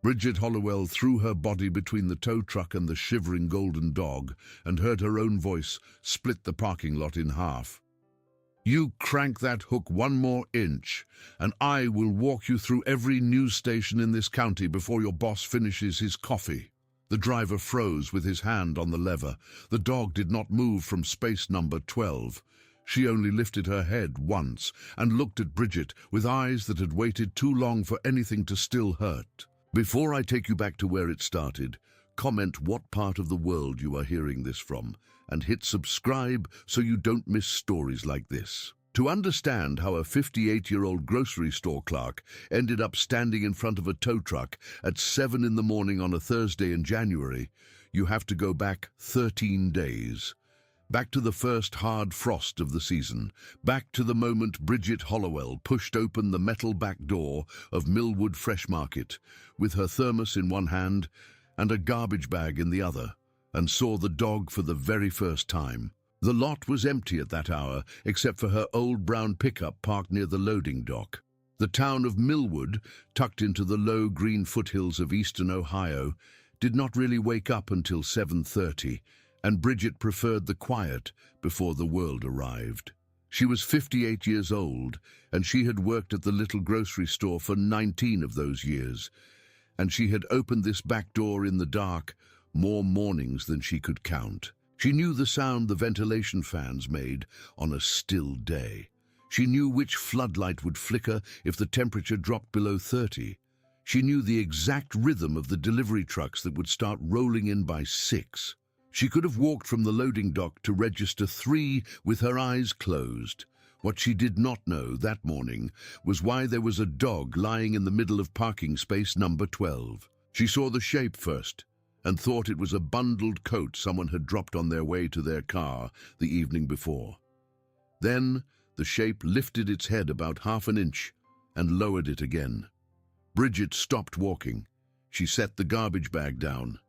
Bridget Hollowell threw her body between the tow truck and the shivering golden dog and heard her own voice split the parking lot in half. "You crank that hook one more inch, and I will walk you through every news station in this county before your boss finishes his coffee." The driver froze with his hand on the lever. The dog did not move from space number 12. She only lifted her head once and looked at Bridget with eyes that had waited too long for anything to still hurt. Before I take you back to where it started, comment what part of the world you are hearing this from, and hit subscribe so you don't miss stories like this. To understand how a 58-year-old grocery store clerk ended up standing in front of a tow truck at 7 in the morning on a Thursday in January, you have to go back 13 days. Back to the first hard frost of the season. Back to the moment Bridget Hollowell pushed open the metal back door of Millwood Fresh Market with her thermos in one hand and a garbage bag in the other, and saw the dog for the very first time. The lot was empty at that hour, except for her old brown pickup parked near the loading dock. The town of Millwood, tucked into the low green foothills of eastern Ohio, did not really wake up until 7:30, and Bridget preferred the quiet before the world arrived. She was 58 years old, and she had worked at the little grocery store for 19 of those years, and she had opened this back door in the dark more mornings than she could count. She knew the sound the ventilation fans made on a still day. She knew which floodlight would flicker if the temperature dropped below 30. She knew the exact rhythm of the delivery trucks that would start rolling in by 6. She could have walked from the loading dock to register 3 with her eyes closed. What she did not know that morning was why there was a dog lying in the middle of parking space number 12. She saw the shape first and thought it was a bundled coat someone had dropped on their way to their car the evening before. Then the shape lifted its head about half an inch and lowered it again. Bridget stopped walking. She set the garbage bag down.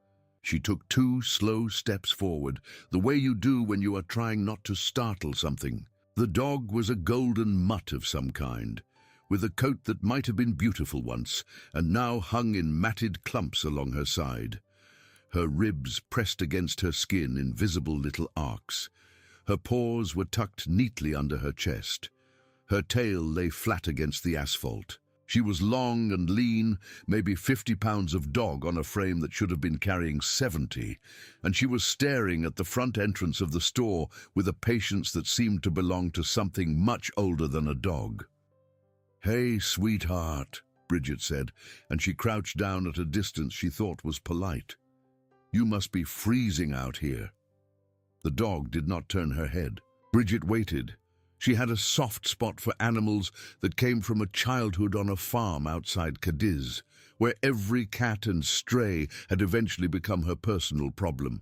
She took 2 slow steps forward, the way you do when you are trying not to startle something. The dog was a golden mutt of some kind, with a coat that might have been beautiful once and now hung in matted clumps along her side. Her ribs pressed against her skin in visible little arcs. Her paws were tucked neatly under her chest. Her tail lay flat against the asphalt. She was long and lean, maybe 50 pounds of dog on a frame that should have been carrying 70, and she was staring at the front entrance of the store with a patience that seemed to belong to something much older than a dog. "Hey, sweetheart," Bridget said, and she crouched down at a distance she thought was polite. "You must be freezing out here." The dog did not turn her head. Bridget waited. She had a soft spot for animals that came from a childhood on a farm outside Cadiz, where every cat and stray had eventually become her personal problem.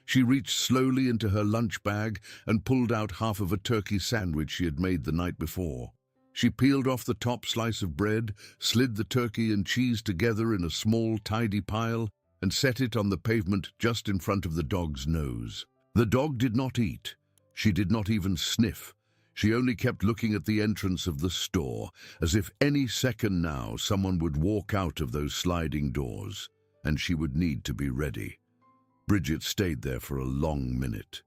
She reached slowly into her lunch bag and pulled out half of a turkey sandwich she had made the night before. She peeled off the top slice of bread, slid the turkey and cheese together in a small, tidy pile, and set it on the pavement just in front of the dog's nose. The dog did not eat. She did not even sniff. She only kept looking at the entrance of the store, as if any second now someone would walk out of those sliding doors, and she would need to be ready. Bridget stayed there for a long minute.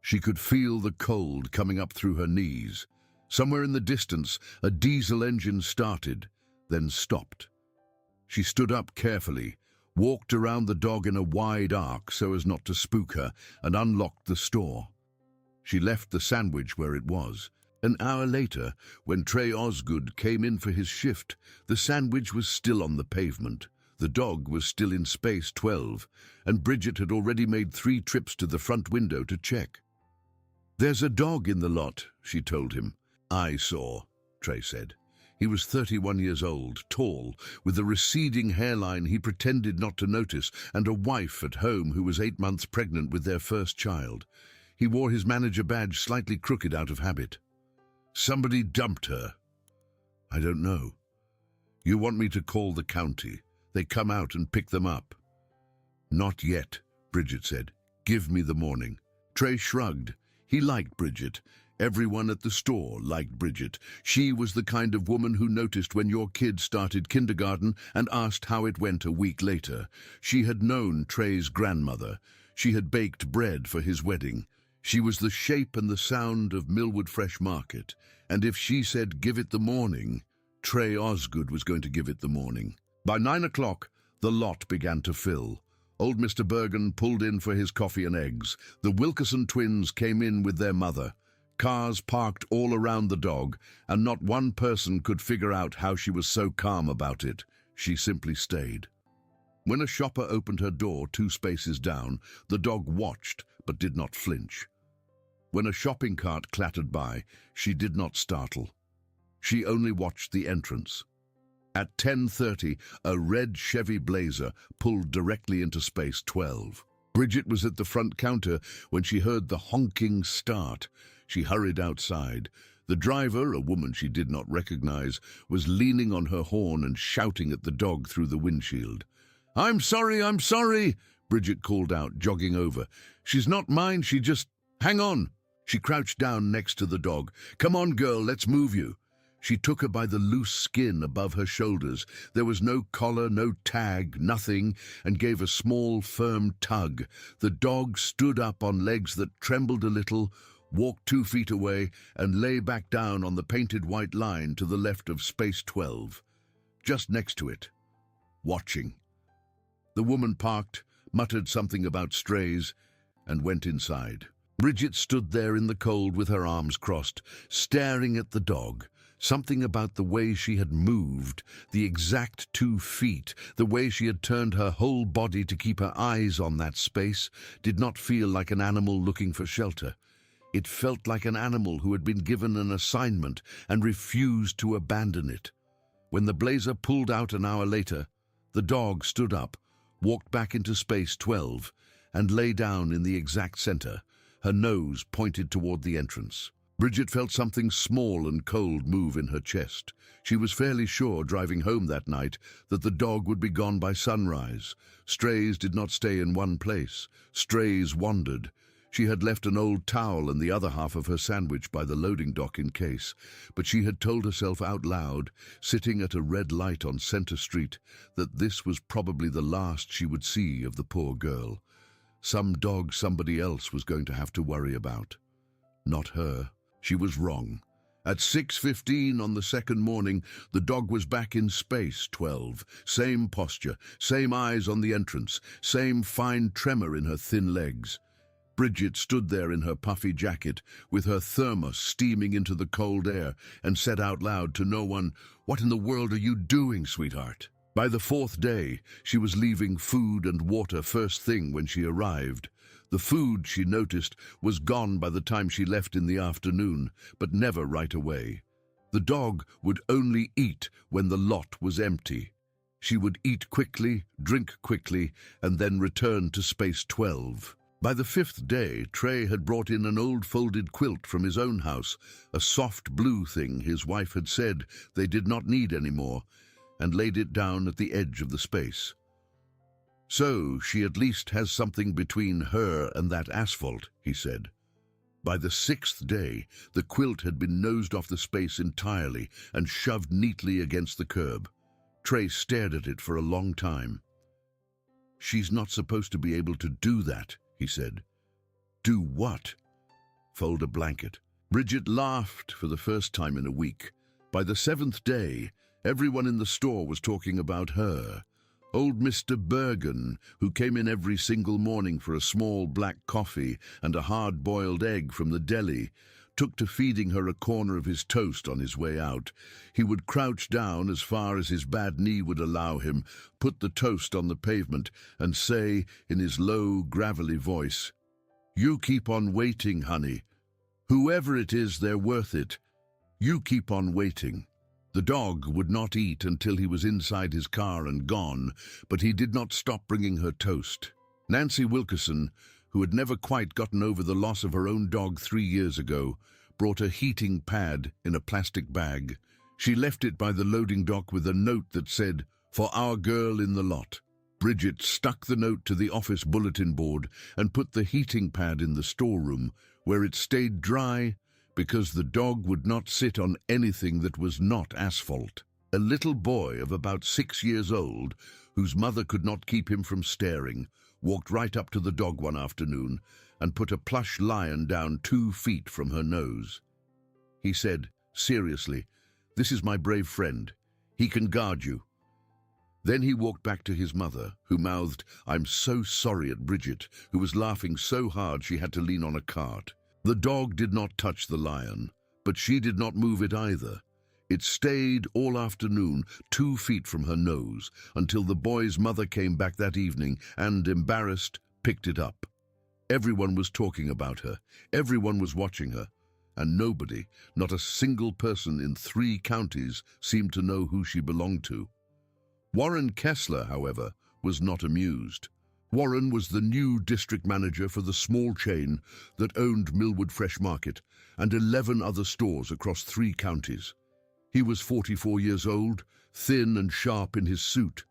She could feel the cold coming up through her knees. Somewhere in the distance, a diesel engine started, then stopped. She stood up carefully, walked around the dog in a wide arc so as not to spook her, and unlocked the store. She left the sandwich where it was. An hour later, when Trey Osgood came in for his shift, the sandwich was still on the pavement. The dog was still in space 12, and Bridget had already made 3 trips to the front window to check. "There's a dog in the lot," she told him. "I saw," Trey said. He was 31 years old, tall, with a receding hairline he pretended not to notice, and a wife at home who was 8 months pregnant with their first child. He wore his manager badge slightly crooked out of habit. "Somebody dumped her." "I don't know." "You want me to call the county? They come out and pick them up." "Not yet," Bridget said. "Give me the morning." Trey shrugged. He liked Bridget. Everyone at the store liked Bridget. She was the kind of woman who noticed when your kid started kindergarten and asked how it went a week later. She had known Trey's grandmother. She had baked bread for his wedding. She was the shape and the sound of Millwood Fresh Market. And if she said, "Give it the morning," Trey Osgood was going to give it the morning. By 9 o'clock, the lot began to fill. Old Mr. Bergen pulled in for his coffee and eggs. The Wilkerson twins came in with their mother. Cars parked all around the dog, and not one person could figure out how she was so calm about it. She simply stayed. When a shopper opened her door 2 spaces down, the dog watched but did not flinch. When a shopping cart clattered by, she did not startle. She only watched the entrance. At 10:30, a red Chevy Blazer pulled directly into space 12. Bridget was at the front counter when she heard the honking start. She hurried outside. The driver, a woman she did not recognize, was leaning on her horn and shouting at the dog through the windshield. I'm sorry," Bridget called out, jogging over. "She's not mine, she just... Hang on." She crouched down next to the dog. "Come on, girl, let's move you." She took her by the loose skin above her shoulders. There was no collar, no tag, nothing, and gave a small, firm tug. The dog stood up on legs that trembled a little, walked 2 feet away, and lay back down on the painted white line to the left of Space 12, just next to it, watching. The woman parked, muttered something about strays, and went inside. Bridget stood there in the cold with her arms crossed, staring at the dog. Something about the way she had moved, the exact 2 feet, the way she had turned her whole body to keep her eyes on that space, did not feel like an animal looking for shelter. It felt like an animal who had been given an assignment and refused to abandon it. When the Blazer pulled out an hour later, the dog stood up, walked back into Space 12, and lay down in the exact center, her nose pointed toward the entrance. Bridget felt something small and cold move in her chest. She was fairly sure, driving home that night, that the dog would be gone by sunrise. Strays did not stay in one place. Strays wandered. She had left an old towel and the other half of her sandwich by the loading dock in case, but she had told herself out loud, sitting at a red light on Center Street, that this was probably the last she would see of the poor girl. Some dog somebody else was going to have to worry about. Not her. She was wrong. At 6:15 on the second morning, the dog was back in Space 12. Same posture, same eyes on the entrance, same fine tremor in her thin legs. Bridget stood there in her puffy jacket, with her thermos steaming into the cold air, and said out loud to no one, "What in the world are you doing, sweetheart?" By the 4th day, she was leaving food and water first thing when she arrived. The food, she noticed, was gone by the time she left in the afternoon, but never right away. The dog would only eat when the lot was empty. She would eat quickly, drink quickly, and then return to Space 12. By the 5th day, Trey had brought in an old folded quilt from his own house, a soft blue thing his wife had said they did not need anymore, and laid it down at the edge of the space. "So she at least has something between her and that asphalt," he said. By the 6th day, the quilt had been nosed off the space entirely and shoved neatly against the curb. Trey stared at it for a long time. "She's not supposed to be able to do that," he said. "Do what?" "Fold a blanket." Bridget laughed for the first time in a week. By the 7th day, everyone in the store was talking about her. Old Mr. Bergen, who came in every single morning for a small black coffee and a hard-boiled egg from the deli, took to feeding her a corner of his toast on his way out. He would crouch down as far as his bad knee would allow him, put the toast on the pavement, and say, in his low, gravelly voice, "You keep on waiting, honey. Whoever it is, they're worth it. You keep on waiting." The dog would not eat until he was inside his car and gone, but he did not stop bringing her toast. Nancy Wilkerson, who had never quite gotten over the loss of her own dog 3 years ago, brought a heating pad in a plastic bag. She left it by the loading dock with a note that said, "For our girl in the lot." Bridget stuck the note to the office bulletin board and put the heating pad in the storeroom, where it stayed dry, because the dog would not sit on anything that was not asphalt. A little boy of about 6 years old, whose mother could not keep him from staring, walked right up to the dog one afternoon and put a plush lion down 2 feet from her nose. He said, seriously, "This is my brave friend. He can guard you." Then he walked back to his mother, who mouthed, "I'm so sorry," at Bridget, who was laughing so hard she had to lean on a cart. The dog did not touch the lion, but she did not move it either. It stayed all afternoon, 2 feet from her nose, until the boy's mother came back that evening and, embarrassed, picked it up. Everyone was talking about her. Everyone was watching her. And nobody, not a single person in 3 counties, seemed to know who she belonged to. Warren Kessler, however, was not amused. Warren was the new district manager for the small chain that owned Millwood Fresh Market and 11 other stores across 3 counties. He was 44 years old, thin and sharp in his suit,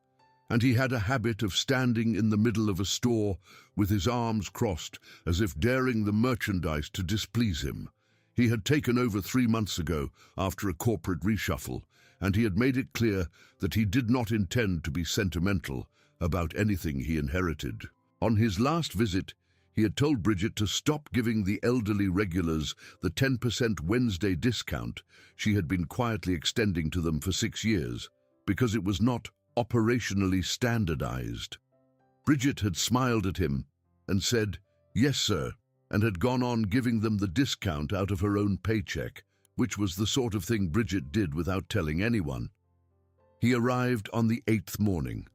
and he had a habit of standing in the middle of a store with his arms crossed as if daring the merchandise to displease him. He had taken over 3 months ago after a corporate reshuffle, and he had made it clear that he did not intend to be sentimental about anything he inherited. On his last visit, he had told Bridget to stop giving the elderly regulars the 10% Wednesday discount she had been quietly extending to them for 6 years, because it was not operationally standardized. Bridget had smiled at him and said, "Yes, sir," and had gone on giving them the discount out of her own paycheck, which was the sort of thing Bridget did without telling anyone. He arrived on the 8th morning.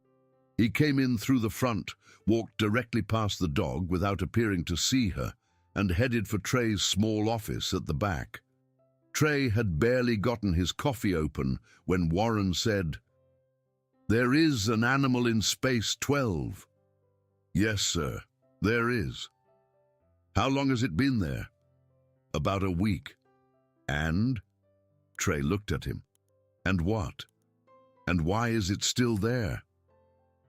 He came in through the front, walked directly past the dog without appearing to see her, and headed for Trey's small office at the back. Trey had barely gotten his coffee open when Warren said, "There is an animal in Space 12. "Yes, sir, there is." "How long has it been there?" "About a week." "And?" Trey looked at him. "And what? And why is it still there?"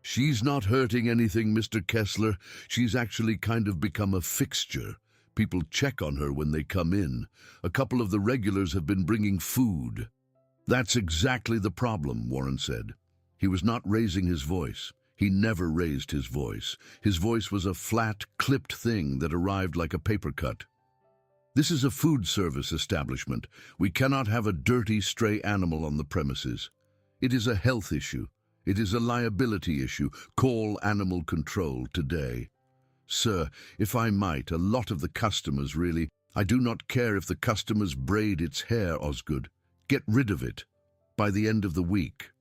"She's not hurting anything, Mr. Kessler. She's actually kind of become a fixture. People check on her when they come in. A couple of the regulars have been bringing food." "That's exactly the problem," Warren said. He was not raising his voice. He never raised his voice. His voice was a flat, clipped thing that arrived like a paper cut. "This is a food service establishment. We cannot have a dirty, stray animal on the premises. It is a health issue. It is a liability issue. Call animal control today." "Sir, if I might, a lot of the customers really—" "I do not care if the customers braid its hair, Osgood. Get rid of it by the end of the week."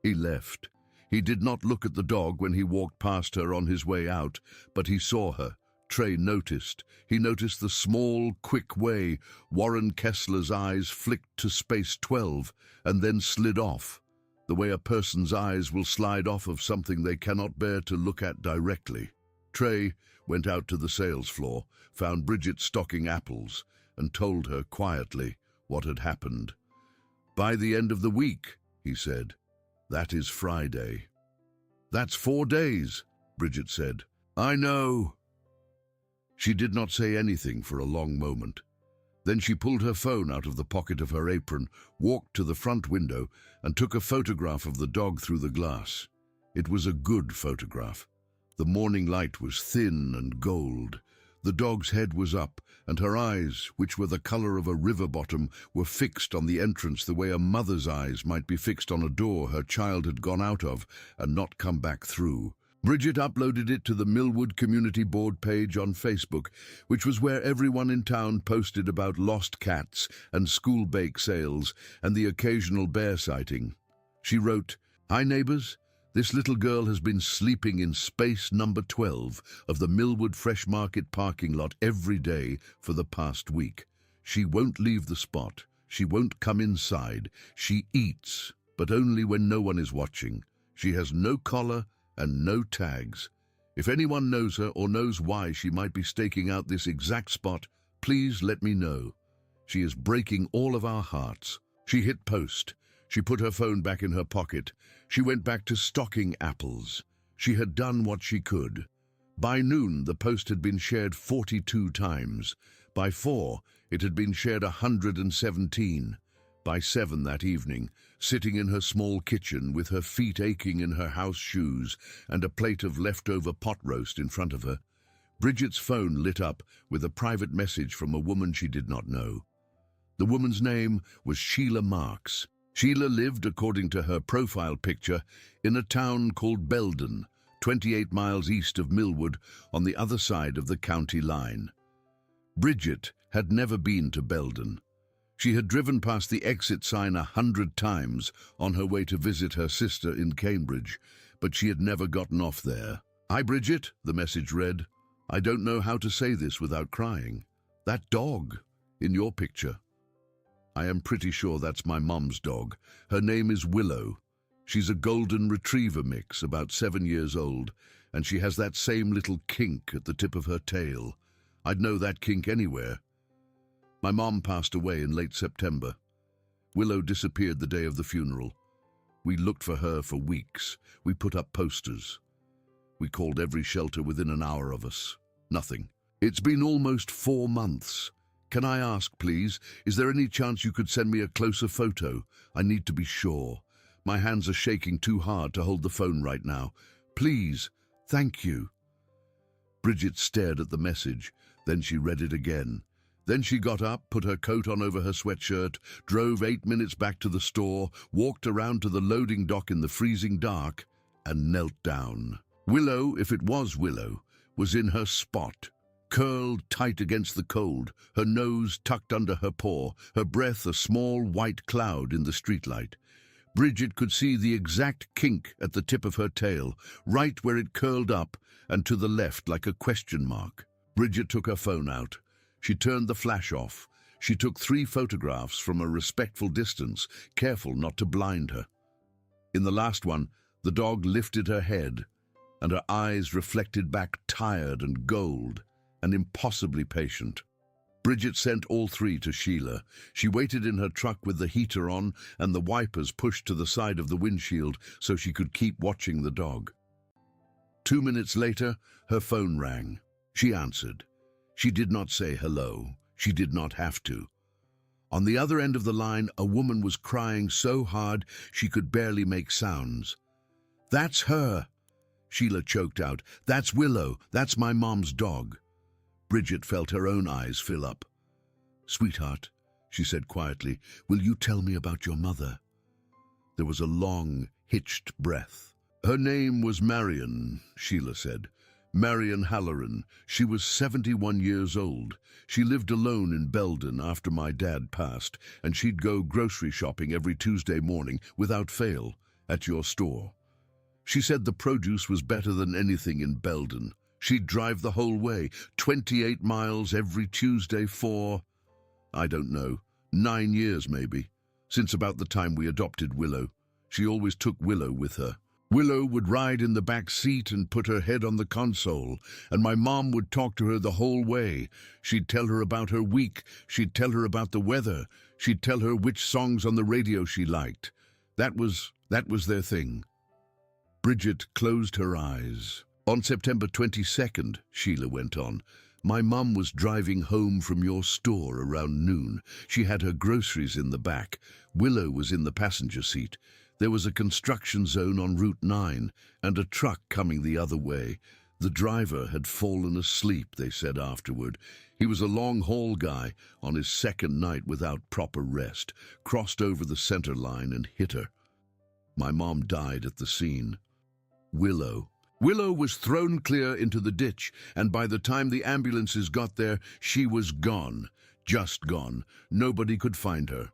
He left. He did not look at the dog when he walked past her on his way out, but he saw her. Trey noticed. He noticed the small, quick way Warren Kessler's eyes flicked to Space 12 and then slid off, the way a person's eyes will slide off of something they cannot bear to look at directly. Trey went out to the sales floor, found Bridget stocking apples, and told her quietly what had happened. "By the end of the week," he said. "That is Friday." "That's 4 days," Bridget said. "I know." She did not say anything for a long moment. Then she pulled her phone out of the pocket of her apron, walked to the front window, and took a photograph of the dog through the glass. It was a good photograph. The morning light was thin and gold. The dog's head was up, and her eyes, which were the color of a river bottom, were fixed on the entrance the way a mother's eyes might be fixed on a door her child had gone out of and not come back through. Bridget uploaded it to the Millwood Community Board page on Facebook, which was where everyone in town posted about lost cats and school bake sales and the occasional bear sighting. She wrote, "Hi neighbors, this little girl has been sleeping in space number 12 of the Millwood Fresh Market parking lot every day for the past week. She won't leave the spot. She won't come inside. She eats, but only when no one is watching. She has no collar and no tags. If anyone knows her or knows why she might be staking out this exact spot, please let me know. She is breaking all of our hearts." She hit post. She put her phone back in her pocket. She went back to stocking apples. She had done what she could. By noon, the post had been shared 42 times. By 4, It had been shared 117. By 7 that evening, sitting in her small kitchen with her feet aching in her house shoes and a plate of leftover pot roast in front of her, Bridget's phone lit up with a private message from a woman she did not know. The woman's name was Sheila Marks. Sheila lived, according to her profile picture, in a town called Belden, 28 miles east of Millwood, on the other side of the county line. Bridget had never been to Belden. She had driven past the exit sign 100 times on her way to visit her sister in Cambridge, but she had never gotten off there. "Hi, Bridget," the message read. "I don't know how to say this without crying. That dog in your picture. I am pretty sure that's my mum's dog. Her name is Willow. She's a golden retriever mix, about 7 years old, and she has that same little kink at the tip of her tail. I'd know that kink anywhere. My mom passed away in late September. Willow disappeared the day of the funeral. We looked for her for weeks. We put up posters. We called every shelter within an hour of us. Nothing. It's been almost 4 months. Can I ask, please, is there any chance you could send me a closer photo? I need to be sure. My hands are shaking too hard to hold the phone right now. Please, thank you." Bridget stared at the message, then she read it again. Then she got up, put her coat on over her sweatshirt, drove 8 minutes back to the store, walked around to the loading dock in the freezing dark, and knelt down. Willow, if it was Willow, was in her spot, curled tight against the cold, her nose tucked under her paw, her breath a small white cloud in the streetlight. Bridget could see the exact kink at the tip of her tail, right where it curled up and to the left like a question mark. Bridget took her phone out. She turned the flash off. She took 3 photographs from a respectful distance, careful not to blind her. In the last one, the dog lifted her head, and her eyes reflected back tired and gold, and impossibly patient. Bridget sent all 3 to Sheila. She waited in her truck with the heater on and the wipers pushed to the side of the windshield so she could keep watching the dog. 2 minutes later, her phone rang. She answered. She did not say hello. She did not have to. On the other end of the line, a woman was crying so hard she could barely make sounds. "That's her," Sheila choked out. "That's Willow. That's my mom's dog." Bridget felt her own eyes fill up. "Sweetheart," she said quietly, "will you tell me about your mother?" There was a long, hitched breath. "Her name was Marion," Sheila said. "Marion Halloran. She was 71 years old. She lived alone in Belden after my dad passed, and she'd go grocery shopping every Tuesday morning, without fail, at your store. She said the produce was better than anything in Belden. She'd drive the whole way, 28 miles every Tuesday for, I don't know, 9 years maybe, since about the time we adopted Willow. She always took Willow with her. Willow would ride in the back seat and put her head on the console, and my mom would talk to her the whole way. She'd tell her about her week, she'd tell her about the weather, she'd tell her which songs on the radio she liked. That was their thing." Bridget closed her eyes. "On September 22nd, Sheila went on, my mum was driving home from your store around noon. She had her groceries in the back. Willow was in the passenger seat. There was a construction zone on Route 9 and a truck coming the other way. The driver had fallen asleep, they said afterward. He was a long-haul guy on his second night without proper rest, crossed over the center line and hit her. My mom died at the scene. Willow was thrown clear into the ditch, and by the time the ambulances got there, she was gone, just gone. Nobody could find her.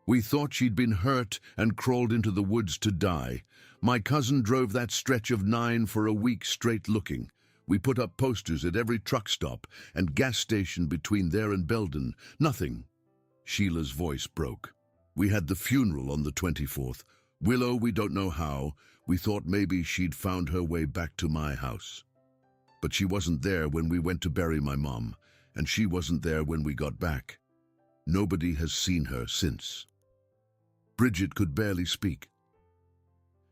We thought she'd been hurt and crawled into the woods to die. My cousin drove that stretch of 9 for a week straight looking. We put up posters at every truck stop and gas station between there and Belden. Nothing." Sheila's voice broke. "We had the funeral on the 24th. Willow, we don't know how. We thought maybe she'd found her way back to my house. But she wasn't there when we went to bury my mom, and she wasn't there when we got back. Nobody has seen her since." Bridget could barely speak.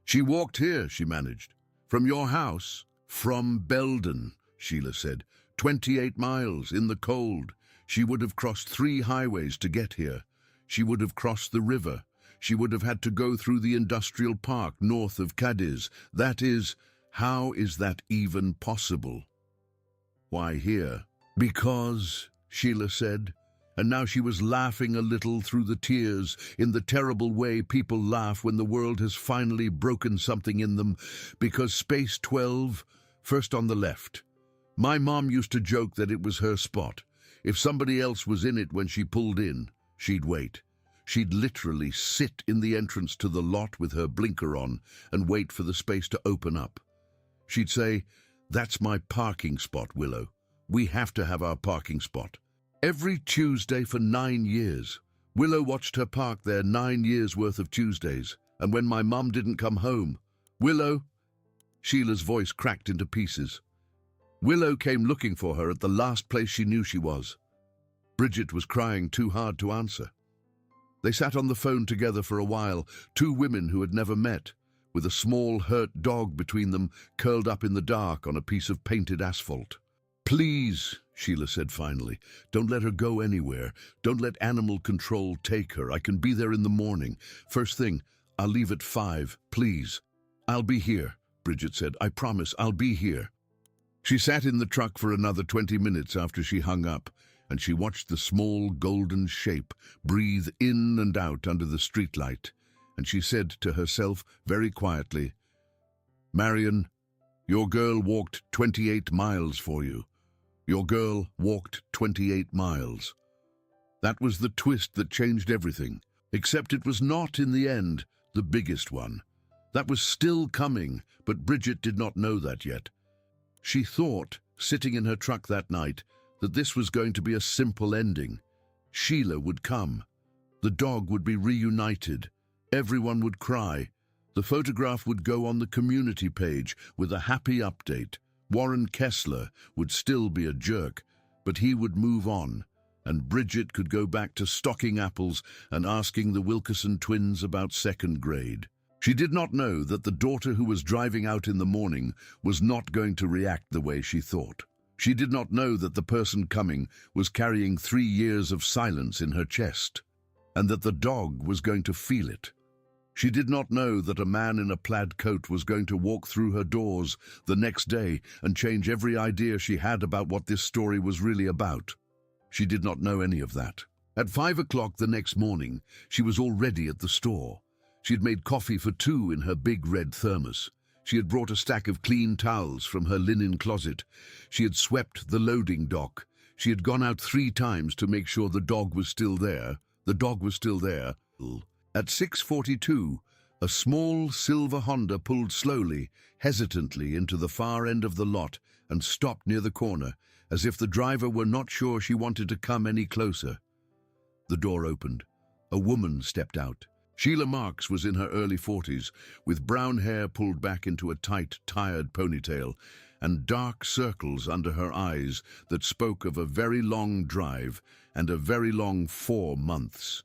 "She walked here," she managed. "From your house?" "From Belden," Sheila said. 28 miles, in the cold. She would have crossed 3 highways to get here. She would have crossed the river. She would have had to go through the industrial park north of Cadiz. That is, how is that even possible? Why here? Because, Sheila said, and now she was laughing a little through the tears in the terrible way people laugh when the world has finally broken something in them, because Space 12, first on the left. My mom used to joke that it was her spot. If somebody else was in it when she pulled in, she'd wait. She'd literally sit in the entrance to the lot with her blinker on and wait for the space to open up. She'd say, "That's my parking spot, Willow. We have to have our parking spot." Every Tuesday for 9 years. Willow watched her park there 9 years worth of Tuesdays, and when my mum didn't come home, Willow... Sheila's voice cracked into pieces. Willow came looking for her at the last place she knew she was. Bridget was crying too hard to answer. They sat on the phone together for a while, 2 women who had never met, with a small hurt dog between them, curled up in the dark on a piece of painted asphalt. "Please," Sheila said finally, "don't let her go anywhere. Don't let animal control take her. I can be there in the morning. First thing, I'll leave at 5, please." "I'll be here," Bridget said. "I promise, I'll be here." She sat in the truck for another 20 minutes after she hung up, and she watched the small golden shape breathe in and out under the streetlight, and she said to herself very quietly, "Marion, your girl walked 28 miles for you. Your girl walked 28 miles. That was the twist that changed everything, except it was not, in the end, the biggest one. That was still coming, but Bridget did not know that yet. She thought, sitting in her truck that night, that this was going to be a simple ending. Sheila would come. The dog would be reunited. Everyone would cry. The photograph would go on the community page with a happy update. Warren Kessler would still be a jerk, but he would move on, and Bridget could go back to stocking apples and asking the Wilkerson twins about 2nd grade. She did not know that the daughter who was driving out in the morning was not going to react the way she thought. She did not know that the person coming was carrying 3 years of silence in her chest, and that the dog was going to feel it. She did not know that a man in a plaid coat was going to walk through her doors the next day and change every idea she had about what this story was really about. She did not know any of that. At 5 o'clock the next morning, she was already at the store. She had made coffee for 2 in her big red thermos. She had brought a stack of clean towels from her linen closet. She had swept the loading dock. She had gone out 3 times to make sure the dog was still there. The dog was still there. At 6:42, a small silver Honda pulled slowly, hesitantly into the far end of the lot and stopped near the corner, as if the driver were not sure she wanted to come any closer. The door opened. A woman stepped out. Sheila Marks was in her early 40s, with brown hair pulled back into a tight, tired ponytail, and dark circles under her eyes that spoke of a very long drive and a very long 4 months.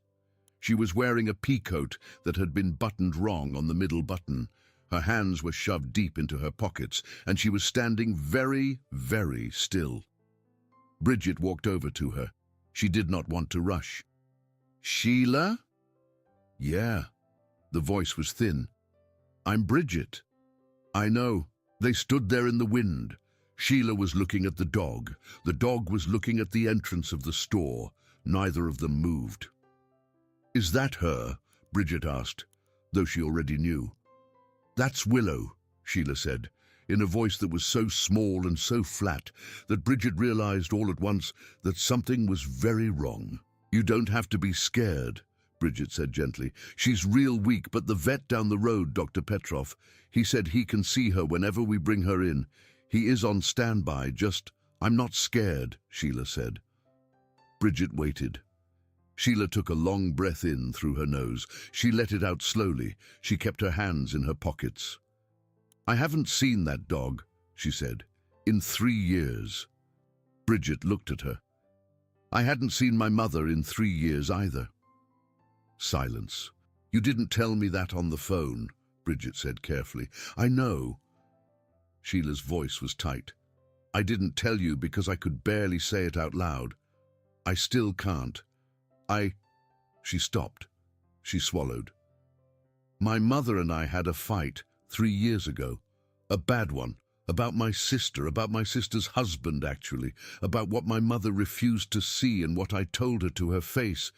She was wearing a peacoat that had been buttoned wrong on the middle button. Her hands were shoved deep into her pockets, and she was standing very, very still. Bridget walked over to her. She did not want to rush. "Sheila?" "Yeah." The voice was thin. "I'm Bridget." "I know." They stood there in the wind. Sheila was looking at the dog. The dog was looking at the entrance of the store. Neither of them moved. "Is that her?" Bridget asked, though she already knew. "That's Willow," Sheila said, in a voice that was so small and so flat that Bridget realized all at once that something was very wrong. "You don't have to be scared," Bridget said gently. "She's real weak, but the vet down the road, Dr. Petrov, he said he can see her whenever we bring her in. He is on standby, just, I'm not scared," Sheila said. Bridget waited. Sheila took a long breath in through her nose. She let it out slowly. She kept her hands in her pockets. "I haven't seen that dog," she said, "in 3 years." Bridget looked at her. "I hadn't seen my mother in 3 years either." Silence. "You didn't tell me that on the phone," Bridget said carefully. "I know." Sheila's voice was tight. "I didn't tell you because I could barely say it out loud." I still can't. I... She stopped. She swallowed. My mother and I had a fight 3 years ago. A bad one. About my sister's husband, actually. About what my mother refused to see and what I told her to her face.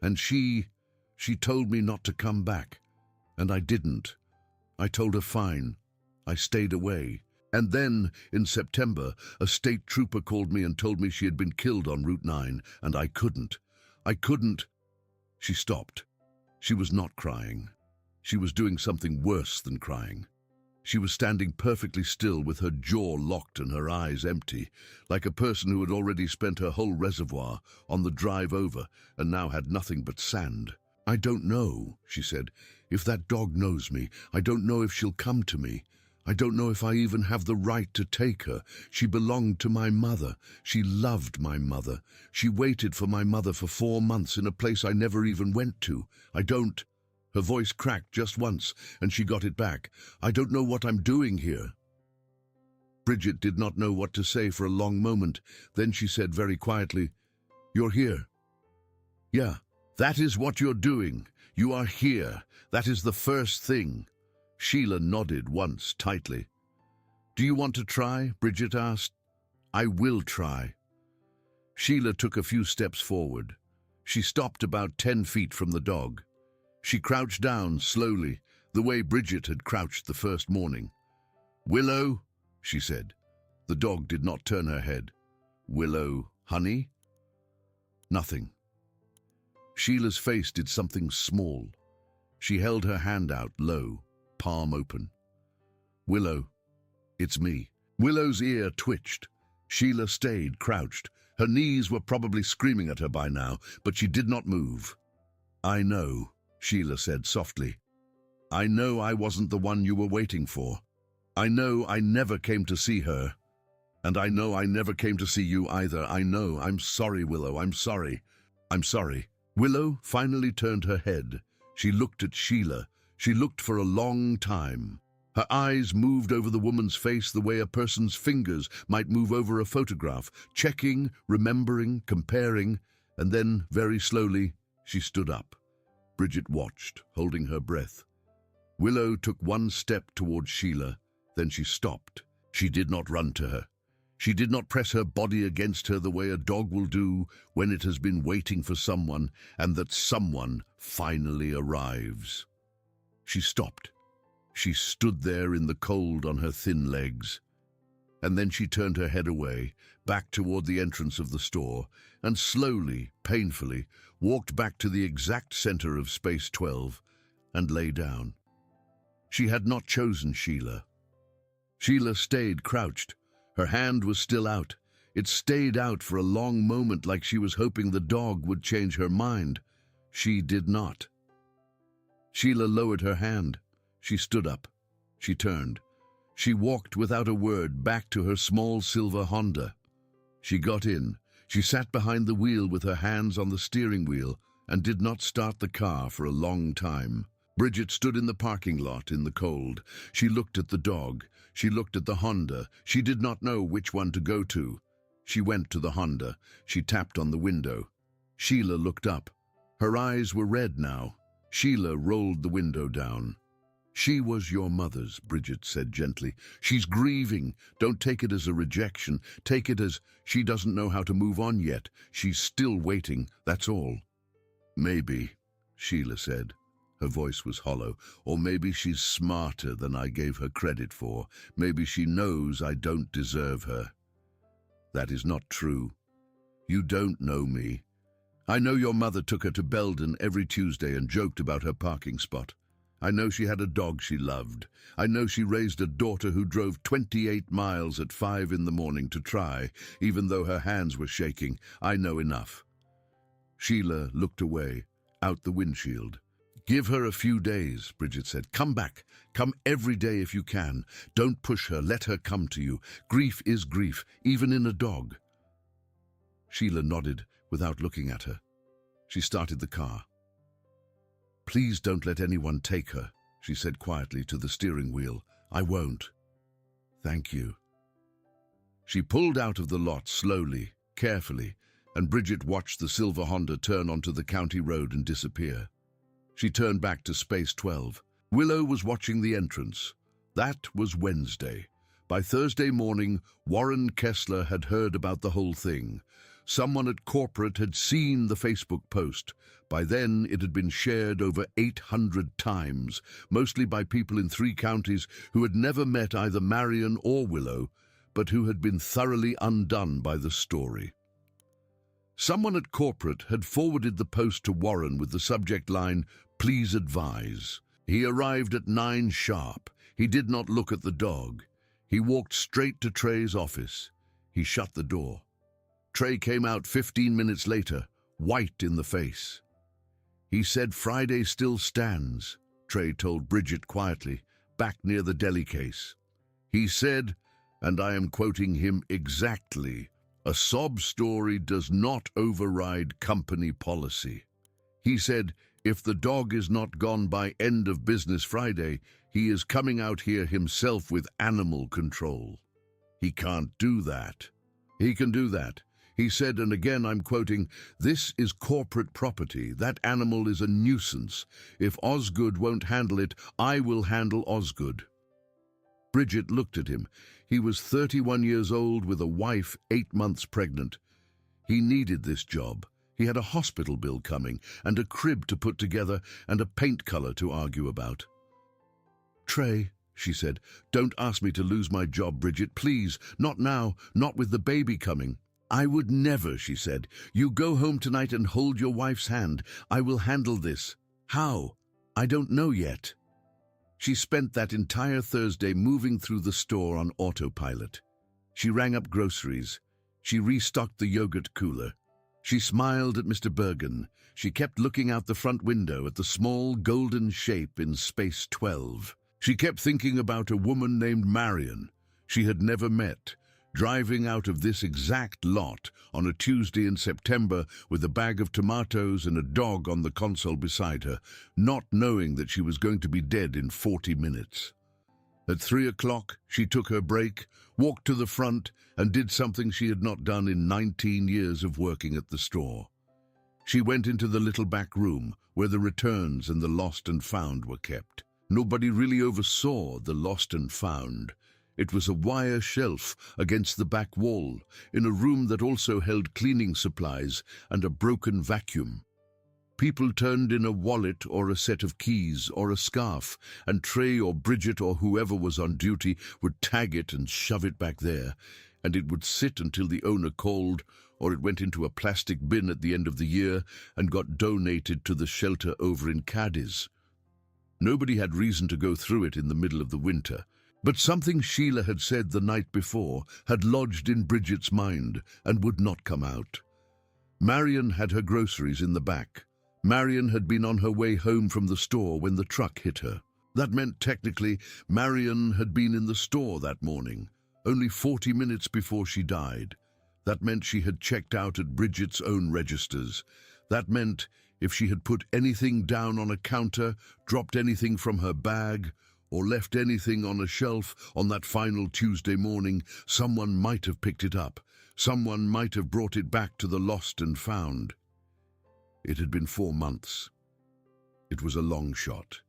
And she told me not to come back. And I didn't. I told her fine. I stayed away. And then, in September, a state trooper called me and told me she had been killed on Route 9, and I couldn't. She stopped. She was not crying. She was doing something worse than crying. She was standing perfectly still with her jaw locked and her eyes empty, like a person who had already spent her whole reservoir on the drive over and now had nothing but sand. I don't know, she said, if that dog knows me. I don't know if she'll come to me. I don't know if I even have the right to take her. She belonged to my mother. She loved my mother. She waited for my mother for 4 months in a place I never even went to. Her voice cracked just once, and she got it back. I don't know what I'm doing here. Bridget did not know what to say for a long moment. Then she said very quietly, "You're here." "Yeah, that is what you're doing. You are here. That is the first thing." Sheila nodded once tightly. "Do you want to try?" Bridget asked. "I will try." Sheila took a few steps forward. She stopped about 10 feet from the dog. She crouched down slowly, the way Bridget had crouched the first morning. "Willow," she said. The dog did not turn her head. "Willow, honey?" Nothing. Sheila's face did something small. She held her hand out low, palm open. "Willow, it's me." Willow's ear twitched. Sheila stayed crouched. Her knees were probably screaming at her by now, but she did not move. "I know," Sheila said softly. "I know I wasn't the one you were waiting for. I know I never came to see her. And I know I never came to see you either. I know. I'm sorry, Willow. I'm sorry. I'm sorry." Willow finally turned her head. She looked at Sheila. She looked for a long time. Her eyes moved over the woman's face the way a person's fingers might move over a photograph, checking, remembering, comparing, and then, very slowly, she stood up. Bridget watched, holding her breath. Willow took one step towards Sheila, then she stopped. She did not run to her. She did not press her body against her the way a dog will do when it has been waiting for someone and that someone finally arrives. She stopped. She stood there in the cold on her thin legs. And then she turned her head away, back toward the entrance of the store, and slowly, painfully, walked back to the exact center of Space 12 and lay down. She had not chosen Sheila. Sheila stayed crouched. Her hand was still out. It stayed out for a long moment like she was hoping the dog would change her mind. She did not. Sheila lowered her hand. She stood up. She turned. She walked without a word back to her small silver Honda. She got in. She sat behind the wheel with her hands on the steering wheel and did not start the car for a long time. Bridget stood in the parking lot in the cold. She looked at the dog. She looked at the Honda. She did not know which one to go to. She went to the Honda. She tapped on the window. Sheila looked up. Her eyes were red now. Sheila rolled the window down. "She was your mother's," Bridget said gently. "She's grieving. Don't take it as a rejection. Take it as she doesn't know how to move on yet. She's still waiting, that's all." "Maybe," Sheila said. Her voice was hollow. "Or maybe she's smarter than I gave her credit for. Maybe she knows I don't deserve her." "That is not true. You don't know me. I know your mother took her to Belden every Tuesday and joked about her parking spot. I know she had a dog she loved. I know she raised a daughter who drove 28 miles at 5 in the morning to try, even though her hands were shaking. I know enough." Sheila looked away, out the windshield. "Give her a few days," Bridget said. "Come back. Come every day if you can. Don't push her. Let her come to you. Grief is grief, even in a dog." Sheila nodded without looking at her. She started the car. "Please don't let anyone take her," she said quietly to the steering wheel. "I won't." "Thank you." She pulled out of the lot slowly, carefully, and Bridget watched the silver Honda turn onto the county road and disappear. She turned back to Space 12. Willow was watching the entrance. That was Wednesday. By Thursday morning, Warren Kessler had heard about the whole thing. Someone at corporate had seen the Facebook post. By then, it had been shared over 800 times, mostly by people in 3 counties who had never met either Marion or Willow, but who had been thoroughly undone by the story. Someone at corporate had forwarded the post to Warren with the subject line, "Please advise." He arrived at 9 sharp. He did not look at the dog. He walked straight to Trey's office. He shut the door. Trey came out 15 minutes later, white in the face. "He said Friday still stands," Trey told Bridget quietly, back near the deli case. "He said, and I am quoting him exactly, 'A sob story does not override company policy.' He said, if the dog is not gone by end of business Friday, he is coming out here himself with animal control. He can't do that." "He can do that." He said, and again I'm quoting, "This is corporate property. That animal is a nuisance. If Osgood won't handle it, I will handle Osgood." Bridget looked at him. He was 31 years old with a wife 8 months pregnant. He needed this job. He had a hospital bill coming and a crib to put together and a paint color to argue about. "Trey," she said, "don't ask me to lose my job, Bridget, please. Not now, not with the baby coming." "I would never," she said. "You go home tonight and hold your wife's hand. I will handle this." "How?" "I don't know yet." She spent that entire Thursday moving through the store on autopilot. She rang up groceries. She restocked the yogurt cooler. She smiled at Mr. Bergen. She kept looking out the front window at the small golden shape in Space 12. She kept thinking about a woman named Marion she had never met, driving out of this exact lot on a Tuesday in September with a bag of tomatoes and a dog on the console beside her, not knowing that she was going to be dead in 40 minutes. At 3 o'clock, she took her break, walked to the front, and did something she had not done in 19 years of working at the store. She went into the little back room where the returns and the lost and found were kept. Nobody really oversaw the lost and found. It was a wire shelf against the back wall, in a room that also held cleaning supplies and a broken vacuum. People turned in a wallet or a set of keys or a scarf, and Trey or Bridget or whoever was on duty would tag it and shove it back there, and it would sit until the owner called, or it went into a plastic bin at the end of the year and got donated to the shelter over in Cadiz. Nobody had reason to go through it in the middle of the winter, but something Sheila had said the night before had lodged in Bridget's mind and would not come out. Marion had her groceries in the back. Marion had been on her way home from the store when the truck hit her. That meant technically Marion had been in the store that morning, only 40 minutes before she died. That meant she had checked out at Bridget's own registers. That meant if she had put anything down on a counter, dropped anything from her bag, or left anything on a shelf on that final Tuesday morning, someone might have picked it up. Someone might have brought it back to the lost and found. It had been 4 months. It was a long shot,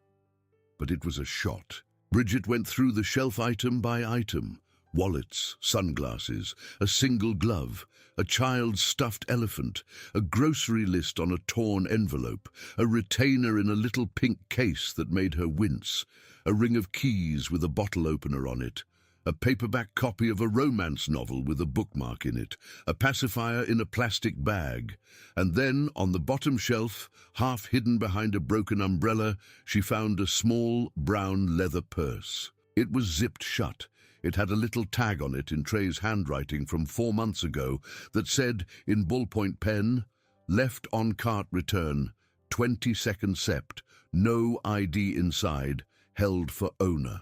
but it was a shot. Bridget went through the shelf item by item. Wallets, sunglasses, a single glove, a child's stuffed elephant, a grocery list on a torn envelope, a retainer in a little pink case that made her wince, a ring of keys with a bottle opener on it, a paperback copy of a romance novel with a bookmark in it, a pacifier in a plastic bag, and then, on the bottom shelf, half hidden behind a broken umbrella, she found a small brown leather purse. It was zipped shut. It had a little tag on it in Trey's handwriting from 4 months ago that said, in ballpoint pen, "Left on cart return, 22nd Sept, no ID inside, held for owner."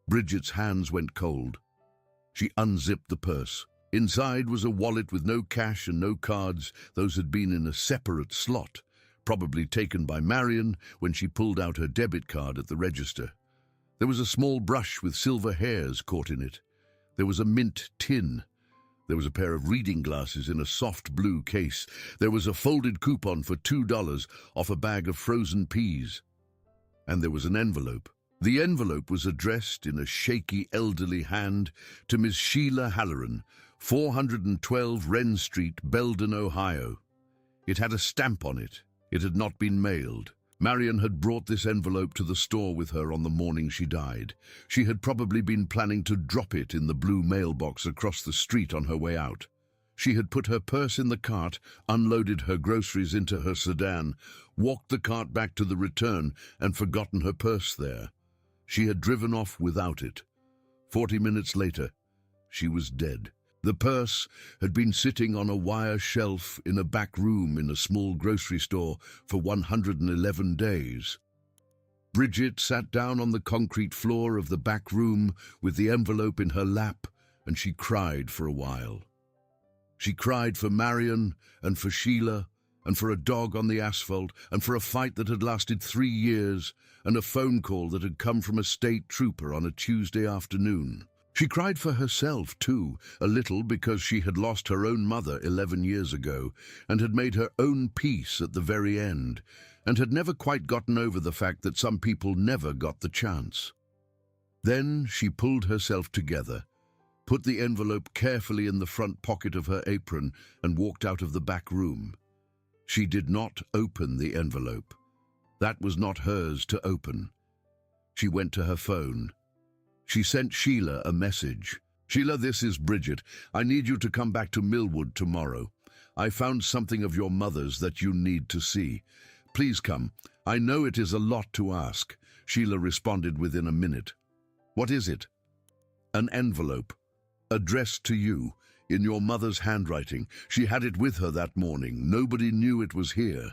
Bridget's hands went cold. She unzipped the purse. Inside was a wallet with no cash and no cards. Those had been in a separate slot, probably taken by Marion when she pulled out her debit card at the register. There was a small brush with silver hairs caught in it. There was a mint tin. There was a pair of reading glasses in a soft blue case. There was a folded coupon for $2 off a bag of frozen peas. And there was an envelope. The envelope was addressed in a shaky, elderly hand to Miss Sheila Halloran, 412 Wren Street, Belden, Ohio. It had a stamp on it. It had not been mailed. Marion had brought this envelope to the store with her on the morning she died. She had probably been planning to drop it in the blue mailbox across the street on her way out. She had put her purse in the cart, unloaded her groceries into her sedan, walked the cart back to the return, and forgotten her purse there. She had driven off without it. 40 minutes later, she was dead. The purse had been sitting on a wire shelf in a back room in a small grocery store for 111 days. Bridget sat down on the concrete floor of the back room with the envelope in her lap, and she cried for a while. She cried for Marion and for Sheila and for a dog on the asphalt and for a fight that had lasted 3 years and a phone call that had come from a state trooper on a Tuesday afternoon. She cried for herself, too, a little because she had lost her own mother 11 years ago and had made her own peace at the very end and had never quite gotten over the fact that some people never got the chance. Then she pulled herself together, put the envelope carefully in the front pocket of her apron and walked out of the back room. She did not open the envelope. That was not hers to open. She went to her phone. She sent Sheila a message. "Sheila, this is Bridget. I need you to come back to Millwood tomorrow. I found something of your mother's that you need to see. Please come. I know it is a lot to ask." Sheila responded within a minute. "What is it?" "An envelope, addressed to you, in your mother's handwriting. She had it with her that morning. Nobody knew it was here."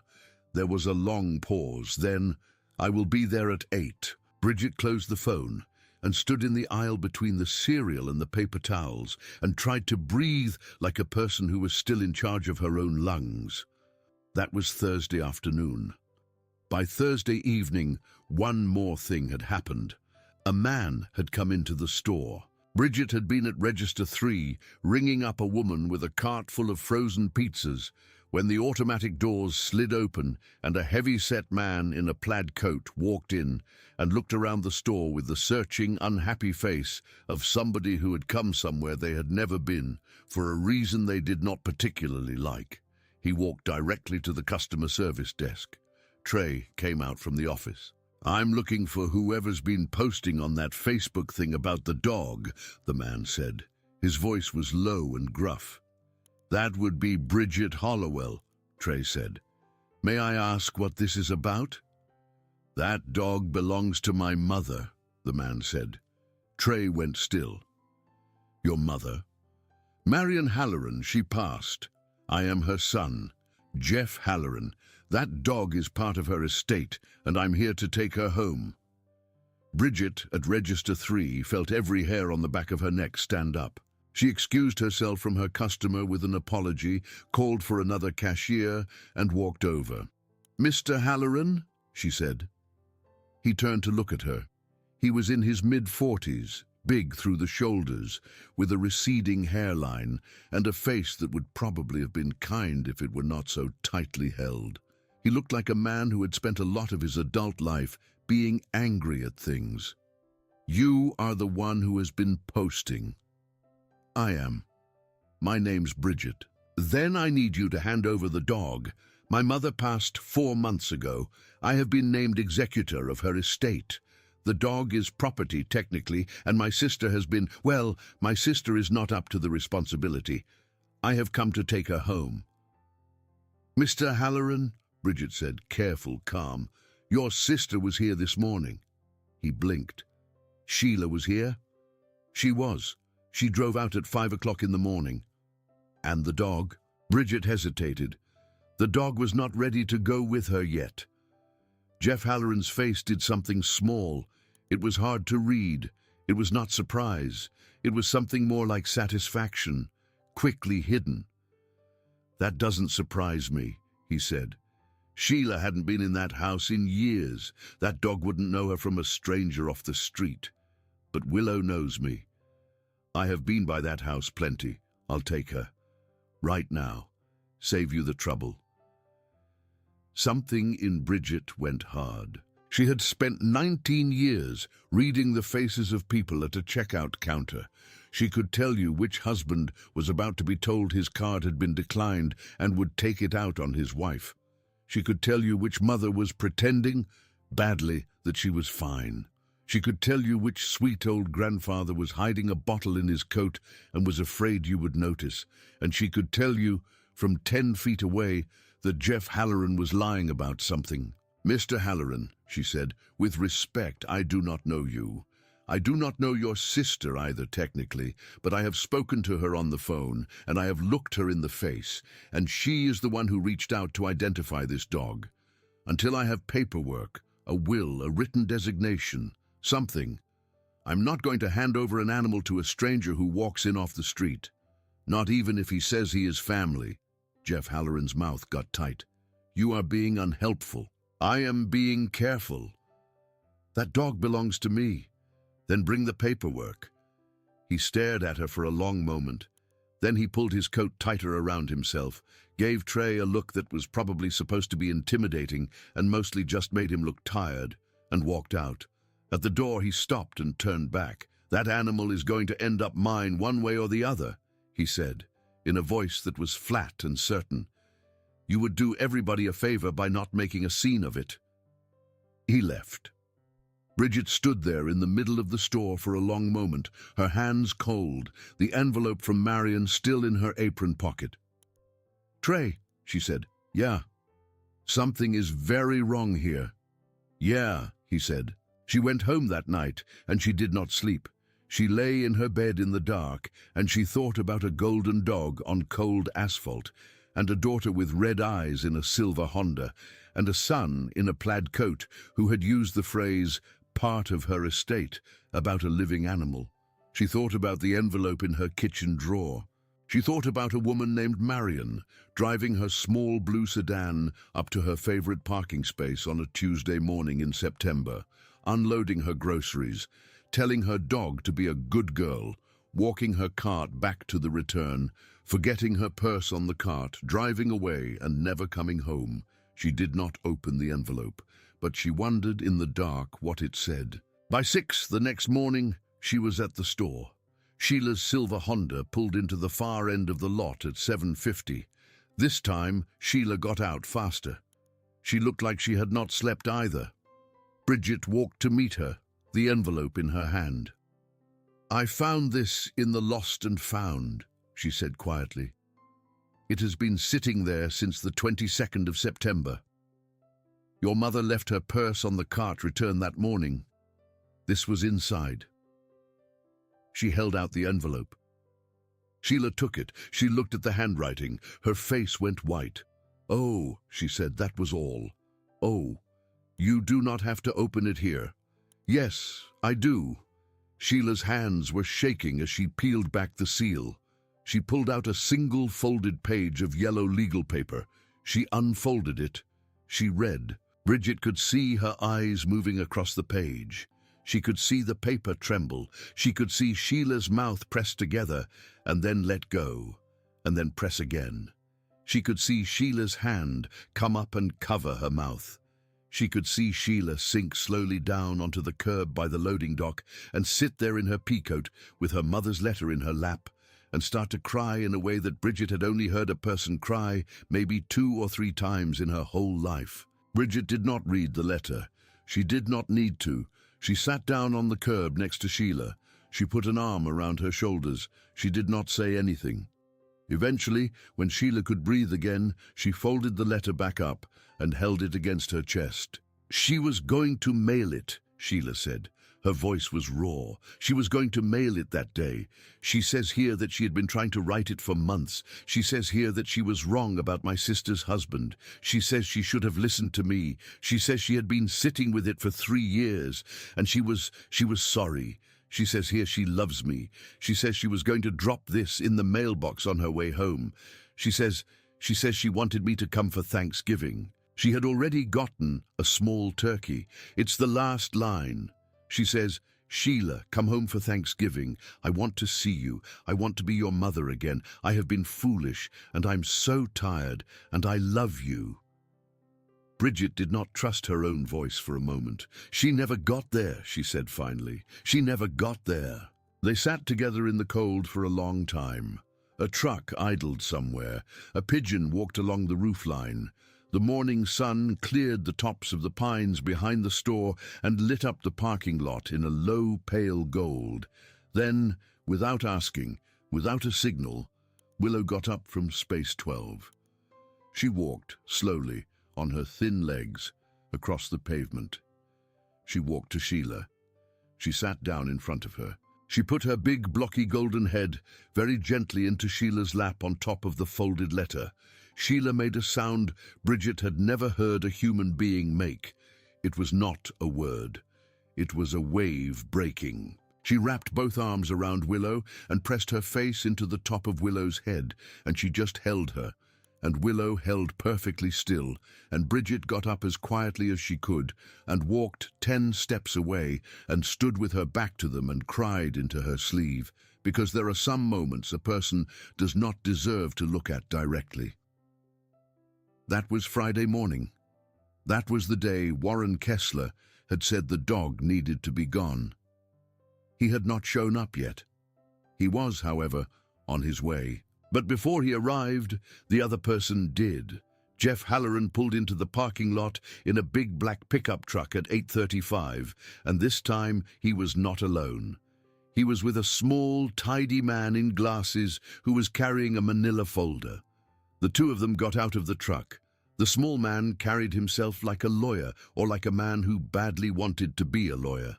There was a long pause. Then, "I will be there at 8. Bridget closed the phone and stood in the aisle between the cereal and the paper towels and tried to breathe like a person who was still in charge of her own lungs. That was Thursday afternoon. By Thursday evening, one more thing had happened. A man had come into the store. Bridget had been at Register 3, ringing up a woman with a cart full of frozen pizzas, when the automatic doors slid open and a heavy-set man in a plaid coat walked in and looked around the store with the searching, unhappy face of somebody who had come somewhere they had never been for a reason they did not particularly like. He walked directly to the customer service desk. Trey came out from the office. "I'm looking for whoever's been posting on that Facebook thing about the dog," the man said. His voice was low and gruff. "That would be Bridget Hollowell," Trey said. "May I ask what this is about?" "That dog belongs to my mother," the man said. Trey went still. "Your mother?" "Marion Halloran, she passed. I am her son, Jeff Halloran. That dog is part of her estate, and I'm here to take her home." Bridget, at Register 3, felt every hair on the back of her neck stand up. She excused herself from her customer with an apology, called for another cashier, and walked over. "Mr. Halloran?" she said. He turned to look at her. He was in his mid-40s, big through the shoulders, with a receding hairline and a face that would probably have been kind if it were not so tightly held. He looked like a man who had spent a lot of his adult life being angry at things. "You are the one who has been posting." "I am. My name's Bridget." "Then I need you to hand over the dog. My mother passed 4 months ago. I have been named executor of her estate. The dog is property, technically, and my sister has been, well, my sister is not up to the responsibility. I have come to take her home." "Mr. Halloran," Bridget said, careful, calm, "your sister was here this morning." He blinked. "Sheila was here?" "She was. She drove out at 5 o'clock in the morning." "And the dog?" Bridget hesitated. The dog was not ready to go with her yet. Jeff Halloran's face did something small. It was hard to read. It was not surprise. It was something more like satisfaction, quickly hidden. "That doesn't surprise me," he said. "Sheila hadn't been in that house in years. That dog wouldn't know her from a stranger off the street. But Willow knows me. I have been by that house plenty, I'll take her. Right now. Save you the trouble." Something in Bridget went hard. She had spent 19 years reading the faces of people at a checkout counter. She could tell you which husband was about to be told his card had been declined and would take it out on his wife. She could tell you which mother was pretending, badly, that she was fine. She could tell you which sweet old grandfather was hiding a bottle in his coat and was afraid you would notice. And she could tell you, from 10 feet away, that Jeff Halloran was lying about something. "Mr. Halloran," she said, "with respect, I do not know you. I do not know your sister either, technically, but I have spoken to her on the phone, and I have looked her in the face, and she is the one who reached out to identify this dog. Until I have paperwork, a will, a written designation, something, I'm not going to hand over an animal to a stranger who walks in off the street. Not even if he says he is family." Jeff Halloran's mouth got tight. "You are being unhelpful." "I am being careful. That dog belongs to me. Then bring the paperwork." He stared at her for a long moment. Then he pulled his coat tighter around himself, gave Trey a look that was probably supposed to be intimidating and mostly just made him look tired, and walked out. At the door he stopped and turned back. "That animal is going to end up mine one way or the other," he said, in a voice that was flat and certain. "You would do everybody a favor by not making a scene of it." He left. Bridget stood there in the middle of the store for a long moment, her hands cold, the envelope from Marion still in her apron pocket. "Trey," she said. "Yeah." "Something is very wrong here." "Yeah," he said. She went home that night, and she did not sleep. She lay in her bed in the dark, and she thought about a golden dog on cold asphalt, and a daughter with red eyes in a silver Honda, and a son in a plaid coat who had used the phrase, "part of her estate," about a living animal. She thought about the envelope in her kitchen drawer. She thought about a woman named Marion, driving her small blue sedan up to her favorite parking space on a Tuesday morning in September, unloading her groceries, telling her dog to be a good girl, walking her cart back to the return, forgetting her purse on the cart, driving away and never coming home. She did not open the envelope, but she wondered in the dark what it said. By 6 the next morning, she was at the store. Sheila's silver Honda pulled into the far end of the lot at 7:50. This time, Sheila got out faster. She looked like she had not slept either. Bridget walked to meet her, the envelope in her hand. "I found this in the lost and found," she said quietly. "It has been sitting there since the 22nd of September. Your mother left her purse on the cart return that morning. This was inside." She held out the envelope. Sheila took it. She looked at the handwriting. Her face went white. "Oh," she said, "that was all. Oh, you do not have to open it here." "Yes, I do." Sheila's hands were shaking as she peeled back the seal. She pulled out a single folded page of yellow legal paper. She unfolded it. She read. Bridget could see her eyes moving across the page. She could see the paper tremble. She could see Sheila's mouth press together and then let go, and then press again. She could see Sheila's hand come up and cover her mouth. She could see Sheila sink slowly down onto the curb by the loading dock and sit there in her peacoat with her mother's letter in her lap and start to cry in a way that Bridget had only heard a person cry maybe 2 or 3 times in her whole life. Bridget did not read the letter. She did not need to. She sat down on the curb next to Sheila. She put an arm around her shoulders. She did not say anything. Eventually, when Sheila could breathe again, she folded the letter back up and held it against her chest. "She was going to mail it," Sheila said. Her voice was raw. "She was going to mail it that day. She says here that she had been trying to write it for months. She says here that she was wrong about my sister's husband. She says she should have listened to me. She says she had been sitting with it for 3 years, and she was sorry. She says here she loves me. She says she was going to drop this in the mailbox on her way home. She says she wanted me to come for Thanksgiving. She had already gotten a small turkey. It's the last line. She says, Sheila, come home for Thanksgiving. I want to see you. I want to be your mother again. I have been foolish, and I'm so tired, and I love you." Bridget did not trust her own voice for a moment. "She never got there," she said finally. "She never got there." They sat together in the cold for a long time. A truck idled somewhere. A pigeon walked along the roofline. The morning sun cleared the tops of the pines behind the store and lit up the parking lot in a low, pale gold. Then, without asking, without a signal, Willow got up from Space 12. She walked, slowly, on her thin legs, across the pavement. She walked to Sheila. She sat down in front of her. She put her big, blocky golden head very gently into Sheila's lap on top of the folded letter. Sheila made a sound Bridget had never heard a human being make. It was not a word. It was a wave breaking. She wrapped both arms around Willow and pressed her face into the top of Willow's head, and she just held her. And Willow held perfectly still, and Bridget got up as quietly as she could and walked 10 steps away and stood with her back to them and cried into her sleeve, because there are some moments a person does not deserve to look at directly. That was Friday morning. That was the day Warren Kessler had said the dog needed to be gone. He had not shown up yet. He was, however, on his way. But before he arrived, the other person did. Jeff Halloran pulled into the parking lot in a big black pickup truck at 8:35, and this time he was not alone. He was with a small, tidy man in glasses who was carrying a manila folder. The two of them got out of the truck. The small man carried himself like a lawyer, or like a man who badly wanted to be a lawyer.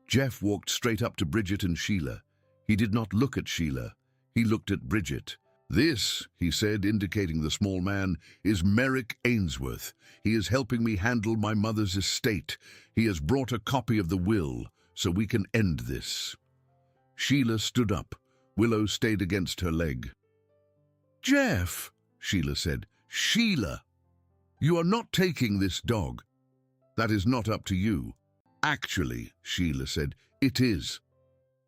Jeff walked straight up to Bridget and Sheila. He did not look at Sheila. He looked at Bridget. "This," he said, indicating the small man, "is Merrick Ainsworth. He is helping me handle my mother's estate. He has brought a copy of the will, so we can end this." Sheila stood up. Willow stayed against her leg. "Jeff," Sheila said. "Sheila, you are not taking this dog. That is not up to you." "Actually," Sheila said, "it is."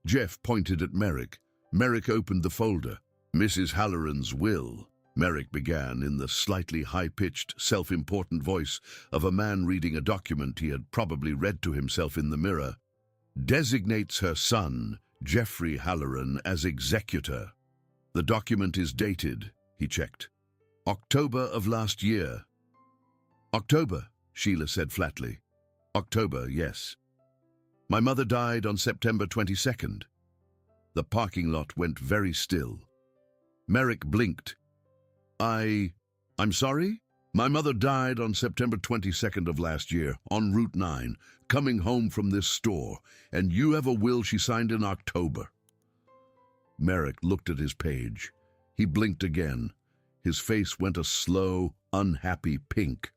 Jeff pointed at Merrick. Merrick opened the folder. "Mrs. Halloran's will," Merrick began in the slightly high-pitched, self-important voice of a man reading a document he had probably read to himself in the mirror, "designates her son, Jeffrey Halloran, as executor. The document is dated," he checked, "October of last year." "October," Sheila said flatly. "October, yes. My mother died on September 22nd. The parking lot went very still. Merrick blinked. I'm sorry? My mother died on September 22nd of last year, on Route 9, coming home from this store, and you have a will she signed in October." Merrick looked at his page. He blinked again. His face went a slow, unhappy pink.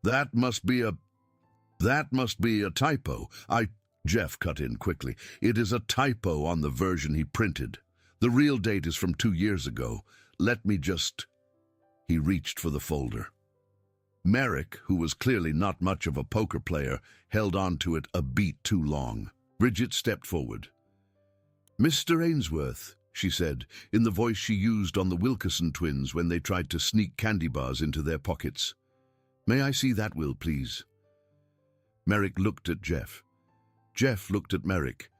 That must be a typo. Jeff cut in quickly. "It is a typo on the version he printed. The real date is from 2 years ago. Let me just..." He reached for the folder. Merrick, who was clearly not much of a poker player, held on to it a beat too long. Bridget stepped forward. "Mr. Ainsworth," she said, in the voice she used on the Wilkerson twins when they tried to sneak candy bars into their pockets. "May I see that will, please?" Merrick looked at Jeff. Jeff looked at Merrick.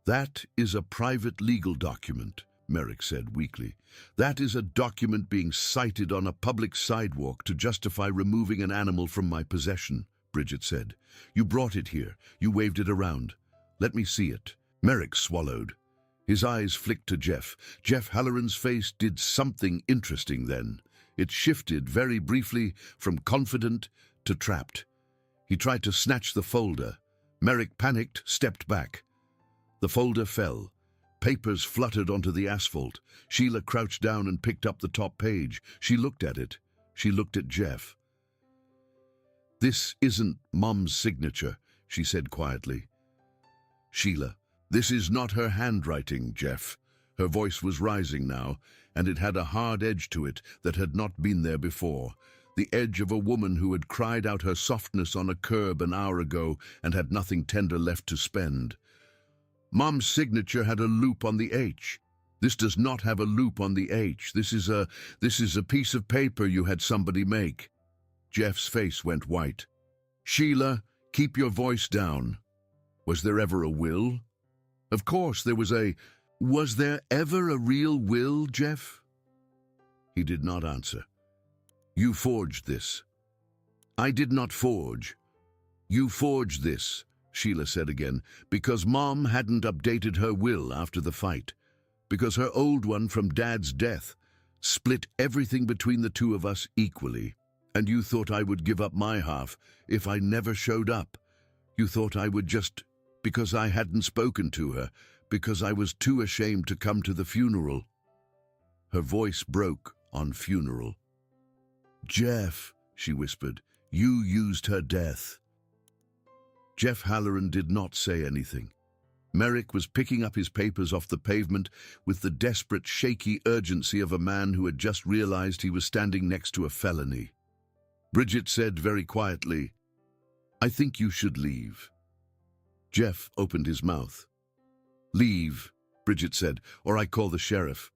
"That is a private legal document," Merrick said weakly. "That is a document being cited on a public sidewalk to justify removing an animal from my possession," Bridget said. "You brought it here. You waved it around. Let me see it." Merrick swallowed. His eyes flicked to Jeff. Jeff Halloran's face did something interesting then. It shifted very briefly from confident to trapped. He tried to snatch the folder. Merrick panicked, stepped back. The folder fell. Papers fluttered onto the asphalt. Sheila crouched down and picked up the top page. She looked at it. She looked at Jeff. "This isn't Mom's signature," she said quietly. "Sheila, this is not her handwriting, Jeff." Her voice was rising now, and it had a hard edge to it that had not been there before. the edge of a woman who had cried out her softness on a curb an hour ago and had nothing tender left to spend. Mom's signature had a loop on the H. This does not have a loop on the H. This is a piece of paper you had somebody make. Jeff's face went white. Sheila, keep your voice down. Was there ever a will? Of course there was a... Was there ever a real will, Jeff? He did not answer. You forged this. I did not forge. You forged this, Sheila said again, because Mom hadn't updated her will after the fight. Because her old one from Dad's death split everything between the two of us equally. And you thought I would give up my half if I never showed up. You thought I would just... because I hadn't spoken to her, because I was too ashamed to come to the funeral. Her voice broke on funeral. Jeff, she whispered, you used her death. Jeff Halloran did not say anything. Merrick was picking up his papers off the pavement with the desperate, shaky urgency of a man who had just realized he was standing next to a felony. Bridget said very quietly, I think you should leave. Jeff opened his mouth. Leave, Bridget said, or I call the sheriff.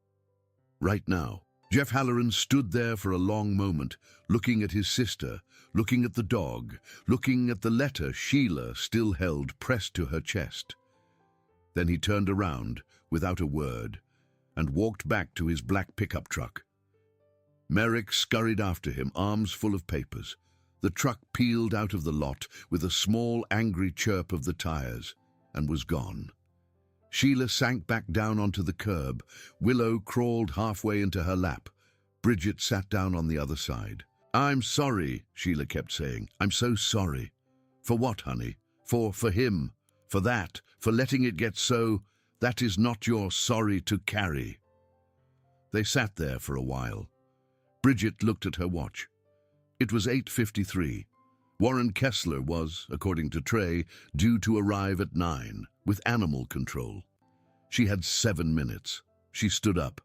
Right now. Jeff Halloran stood there for a long moment, looking at his sister, looking at the dog, looking at the letter Sheila still held pressed to her chest. Then he turned around, without a word, and walked back to his black pickup truck. Merrick scurried after him, arms full of papers. The truck peeled out of the lot with a small, angry chirp of the tires, and was gone. Sheila sank back down onto the curb. Willow crawled halfway into her lap. Bridget sat down on the other side. I'm sorry, Sheila kept saying. I'm so sorry. For what, honey? For him. For that. For letting it get so. That is not your sorry to carry. They sat there for a while. Bridget looked at her watch. It was 8:53. Warren Kessler was, according to Trey, due to arrive at 9, with animal control. She had 7 minutes. She stood up.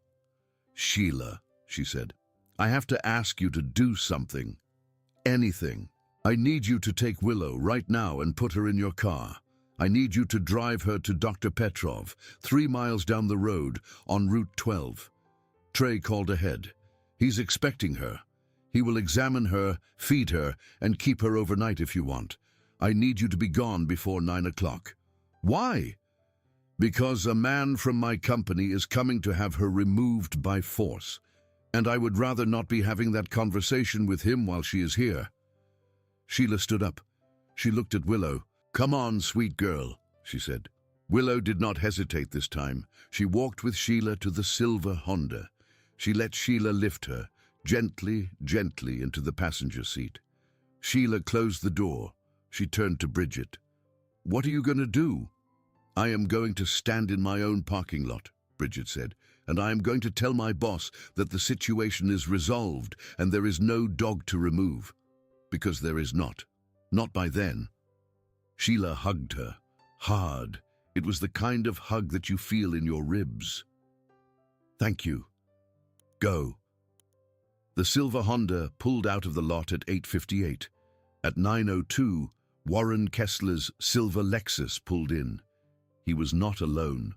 Sheila, she said, I have to ask you to do something. Anything. I need you to take Willow right now and put her in your car. I need you to drive her to Dr. Petrov, 3 miles down the road on Route 12. Trey called ahead. He's expecting her. He will examine her, feed her, and keep her overnight if you want. I need you to be gone before 9 o'clock. Why? Because a man from my company is coming to have her removed by force, and I would rather not be having that conversation with him while she is here. Sheila stood up. She looked at Willow. Come on, sweet girl, she said. Willow did not hesitate this time. She walked with Sheila to the silver Honda. She let Sheila lift her, gently, gently into the passenger seat. Sheila closed the door. She turned to Bridget. What are you going to do? I am going to stand in my own parking lot, Bridget said, and I am going to tell my boss that the situation is resolved and there is no dog to remove. Because there is not. Not by then. Sheila hugged her, hard. It was the kind of hug that you feel in your ribs. Thank you. Go. The silver Honda pulled out of the lot at 8:58. At 9:02, Warren Kessler's silver Lexus pulled in. He was not alone.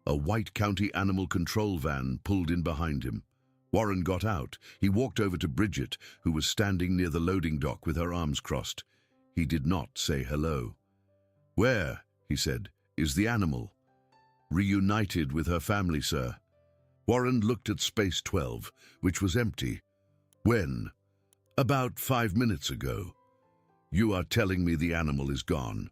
A white county animal control van pulled in behind him. Warren got out. He walked over to Bridget, who was standing near the loading dock with her arms crossed. He did not say hello. Where, he said, is the animal? Reunited with her family, sir. Warren looked at Space 12, which was empty. When? About 5 minutes ago. You are telling me the animal is gone.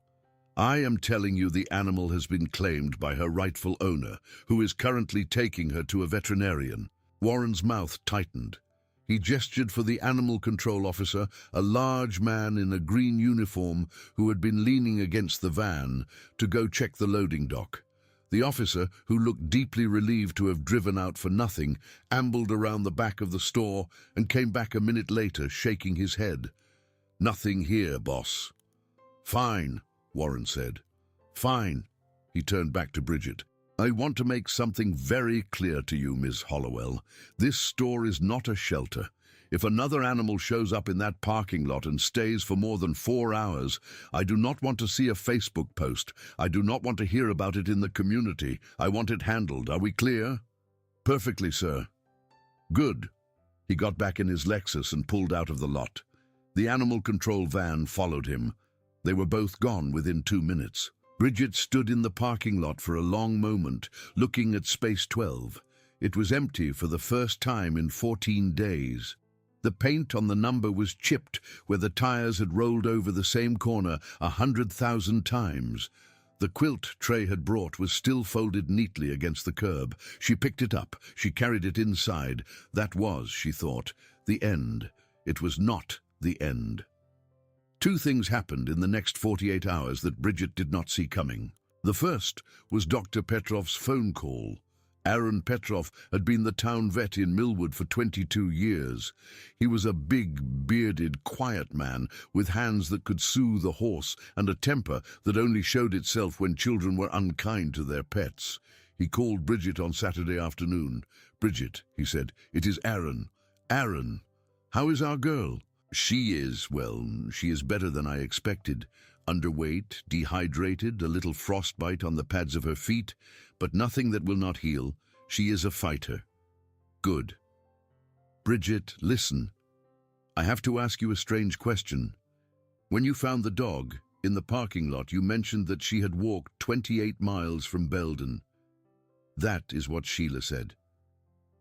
I am telling you the animal has been claimed by her rightful owner, who is currently taking her to a veterinarian. Warren's mouth tightened. He gestured for the animal control officer, a large man in a green uniform who had been leaning against the van, to go check the loading dock. The officer, who looked deeply relieved to have driven out for nothing, ambled around the back of the store and came back a minute later, shaking his head. Nothing here, boss. Fine, Warren said. Fine. He turned back to Bridget. I want to make something very clear to you, Miss Hollowell. This store is not a shelter. If another animal shows up in that parking lot and stays for more than 4 hours, I do not want to see a Facebook post. I do not want to hear about it in the community. I want it handled. Are we clear? Perfectly, sir. Good. He got back in his Lexus and pulled out of the lot. The animal control van followed him. They were both gone within 2 minutes. Bridget stood in the parking lot for a long moment, looking at Space 12. It was empty for the first time in 14 days. The paint on the number was chipped where the tires had rolled over the same corner 100,000 times. The quilt Trey had brought was still folded neatly against the curb. She picked it up. She carried it inside. That was, she thought, the end. It was not the end. 2 things happened in the next 48 hours that Bridget did not see coming. The first was Dr. Petrov's phone call. Aaron Petrov had been the town vet in Millwood for 22 years. He was a big, bearded, quiet man with hands that could soothe a horse and a temper that only showed itself when children were unkind to their pets. He called Bridget on Saturday afternoon. "Bridget," he said, "it is Aaron. Aaron, how is our girl?" She is better than I expected. Underweight, dehydrated, a little frostbite on the pads of her feet, but nothing that will not heal. She is a fighter." "Good." "Bridget, listen. I have to ask you a strange question. When you found the dog in the parking lot, you mentioned that she had walked 28 miles from Belden. That is what Sheila said.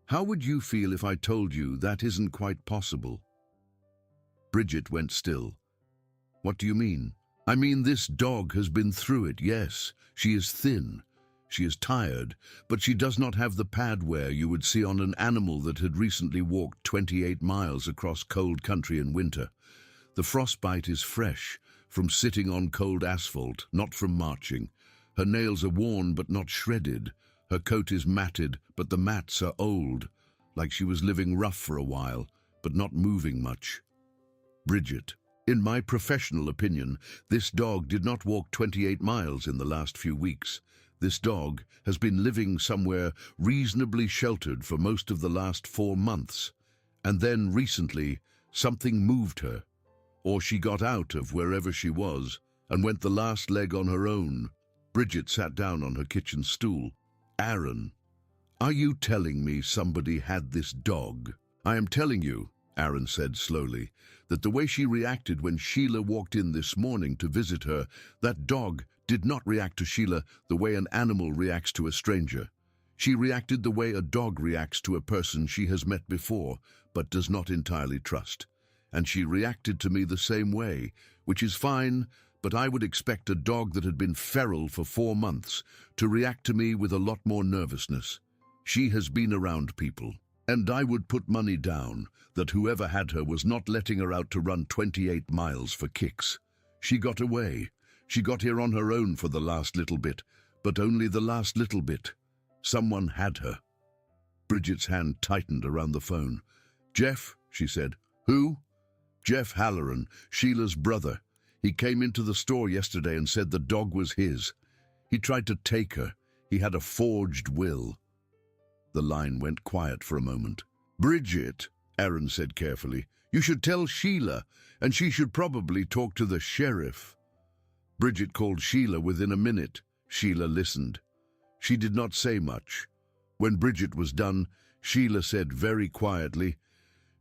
How would you feel if I told you that isn't quite possible?" Bridget went still. "What do you mean?" "I mean, this dog has been through it, yes. She is thin. She is tired, but she does not have the pad wear you would see on an animal that had recently walked 28 miles across cold country in winter. The frostbite is fresh, from sitting on cold asphalt, not from marching. Her nails are worn but not shredded. Her coat is matted, but the mats are old, like she was living rough for a while, but not moving much." "Bridget, in my professional opinion, this dog did not walk 28 miles in the last few weeks. This dog has been living somewhere reasonably sheltered for most of the last 4 months. And then recently, something moved her. Or she got out of wherever she was and went the last leg on her own." Bridget sat down on her kitchen stool. "Aaron, are you telling me somebody had this dog?" "I am telling you," Aaron said slowly, "that the way she reacted when Sheila walked in this morning to visit her, that dog did not react to Sheila the way an animal reacts to a stranger. She reacted the way a dog reacts to a person she has met before, but does not entirely trust. And she reacted to me the same way, which is fine, but I would expect a dog that had been feral for 4 months to react to me with a lot more nervousness. She has been around people. And I would put money down that whoever had her was not letting her out to run 28 miles for kicks. She got away. She got here on her own for the last little bit, but only the last little bit. Someone had her." Bridget's hand tightened around the phone. "Jeff," she said. "Who?" "Jeff Halloran, Sheila's brother. He came into the store yesterday and said the dog was his. He tried to take her. He had a forged will." The line went quiet for a moment. "Bridget," Aaron said carefully, "you should tell Sheila, and she should probably talk to the sheriff." Bridget called Sheila within a minute. Sheila listened. She did not say much. When Bridget was done, Sheila said very quietly,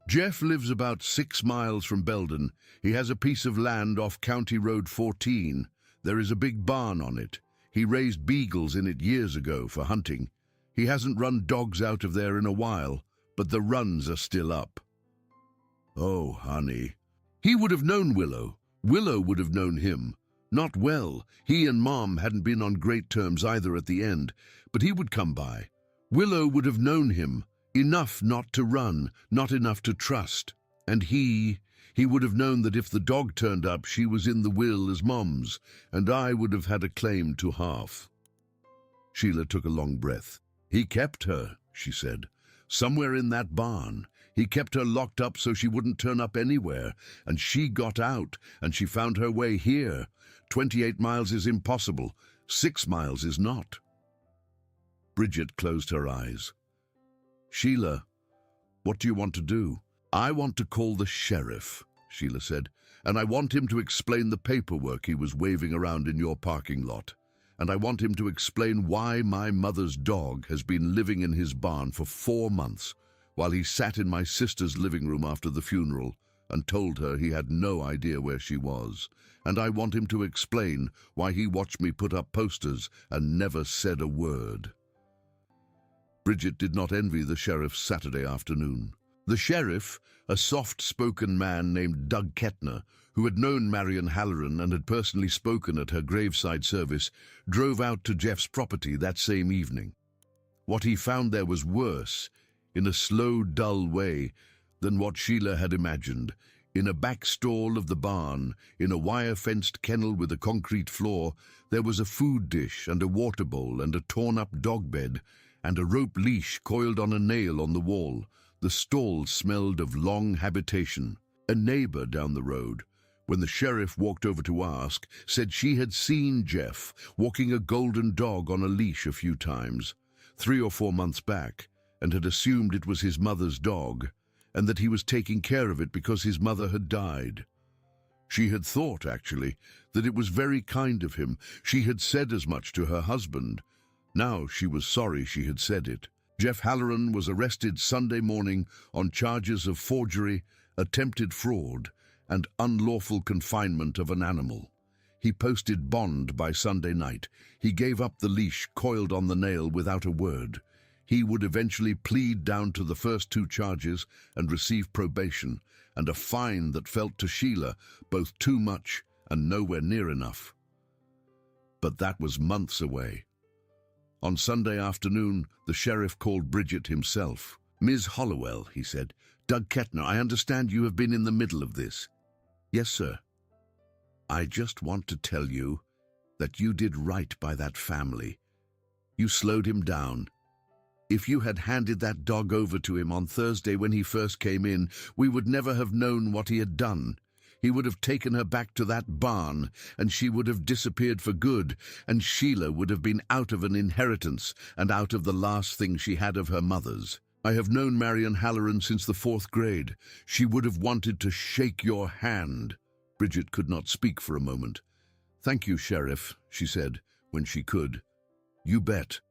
"Jeff lives about 6 miles from Belden. He has a piece of land off County Road 14. There is a big barn on it. He raised beagles in it years ago for hunting. He hasn't run dogs out of there in a while, but the runs are still up." "Oh, honey." "He would have known Willow. Willow would have known him. Not well. He and Mom hadn't been on great terms either at the end, but he would come by. Willow would have known him. Enough not to run, not enough to trust. And he would have known that if the dog turned up, she was in the will as Mom's, and I would have had a claim to half." Sheila took a long breath. "He kept her," she said, "somewhere in that barn. He kept her locked up so she wouldn't turn up anywhere, and she got out, and she found her way here. 28 miles is impossible. 6 miles is not." Bridget closed her eyes. "Sheila, what do you want to do?" I want to call the sheriff, Sheila said, and I want him to explain the paperwork he was waving around in your parking lot. And I want him to explain why my mother's dog has been living in his barn for 4 months, while he sat in my sister's living room after the funeral and told her he had no idea where she was. And I want him to explain why he watched me put up posters and never said a word. Bridget did not envy the sheriff's Saturday afternoon. The sheriff, a soft-spoken man named Doug Kettner, who had known Marion Halloran and had personally spoken at her graveside service, drove out to Jeff's property that same evening. What he found there was worse, in a slow, dull way, than what Sheila had imagined. In a back stall of the barn, in a wire-fenced kennel with a concrete floor, there was a food dish and a water bowl and a torn-up dog bed and a rope leash coiled on a nail on the wall. The stall smelled of long habitation. A neighbor down the road, when the sheriff walked over to ask, said she had seen Jeff walking a golden dog on a leash a few times, 3 or 4 months back, and had assumed it was his mother's dog, and that he was taking care of it because his mother had died. She had thought, actually, that it was very kind of him. She had said as much to her husband. Now she was sorry she had said it. Jeff Halloran was arrested Sunday morning on charges of forgery, attempted fraud, and unlawful confinement of an animal. He posted bond by Sunday night. He gave up the leash coiled on the nail without a word. He would eventually plead down to the first 2 charges and receive probation and a fine that felt to Sheila both too much and nowhere near enough. But that was months away. On Sunday afternoon, the sheriff called Bridget himself. "Ms. Hollowell," he said, "Doug Kettner, I understand you have been in the middle of this." "Yes, sir." "I just want to tell you that you did right by that family. You slowed him down. If you had handed that dog over to him on Thursday when he first came in, we would never have known what he had done. He would have taken her back to that barn, and she would have disappeared for good, and Sheila would have been out of an inheritance and out of the last thing she had of her mother's. I have known Marion Halloran since the 4th grade. She would have wanted to shake your hand." Bridget could not speak for a moment. "Thank you, Sheriff," she said, when she could. "You bet."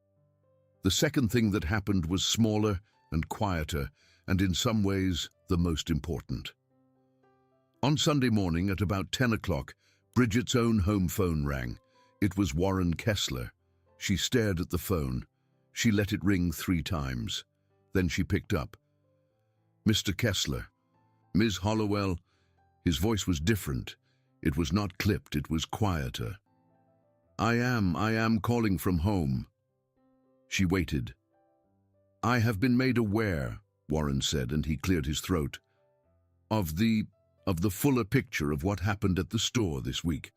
The second thing that happened was smaller and quieter, and in some ways the most important. On Sunday morning at about 10 o'clock, Bridget's own home phone rang. It was Warren Kessler. She stared at the phone. She let it ring 3 times. Then she picked up. "Mr. Kessler." "Ms. Hollowell." His voice was different. It was not clipped, it was quieter. I am calling from home." She waited. "I have been made aware," Warren said, and he cleared his throat, of the fuller picture of what happened at the store this week.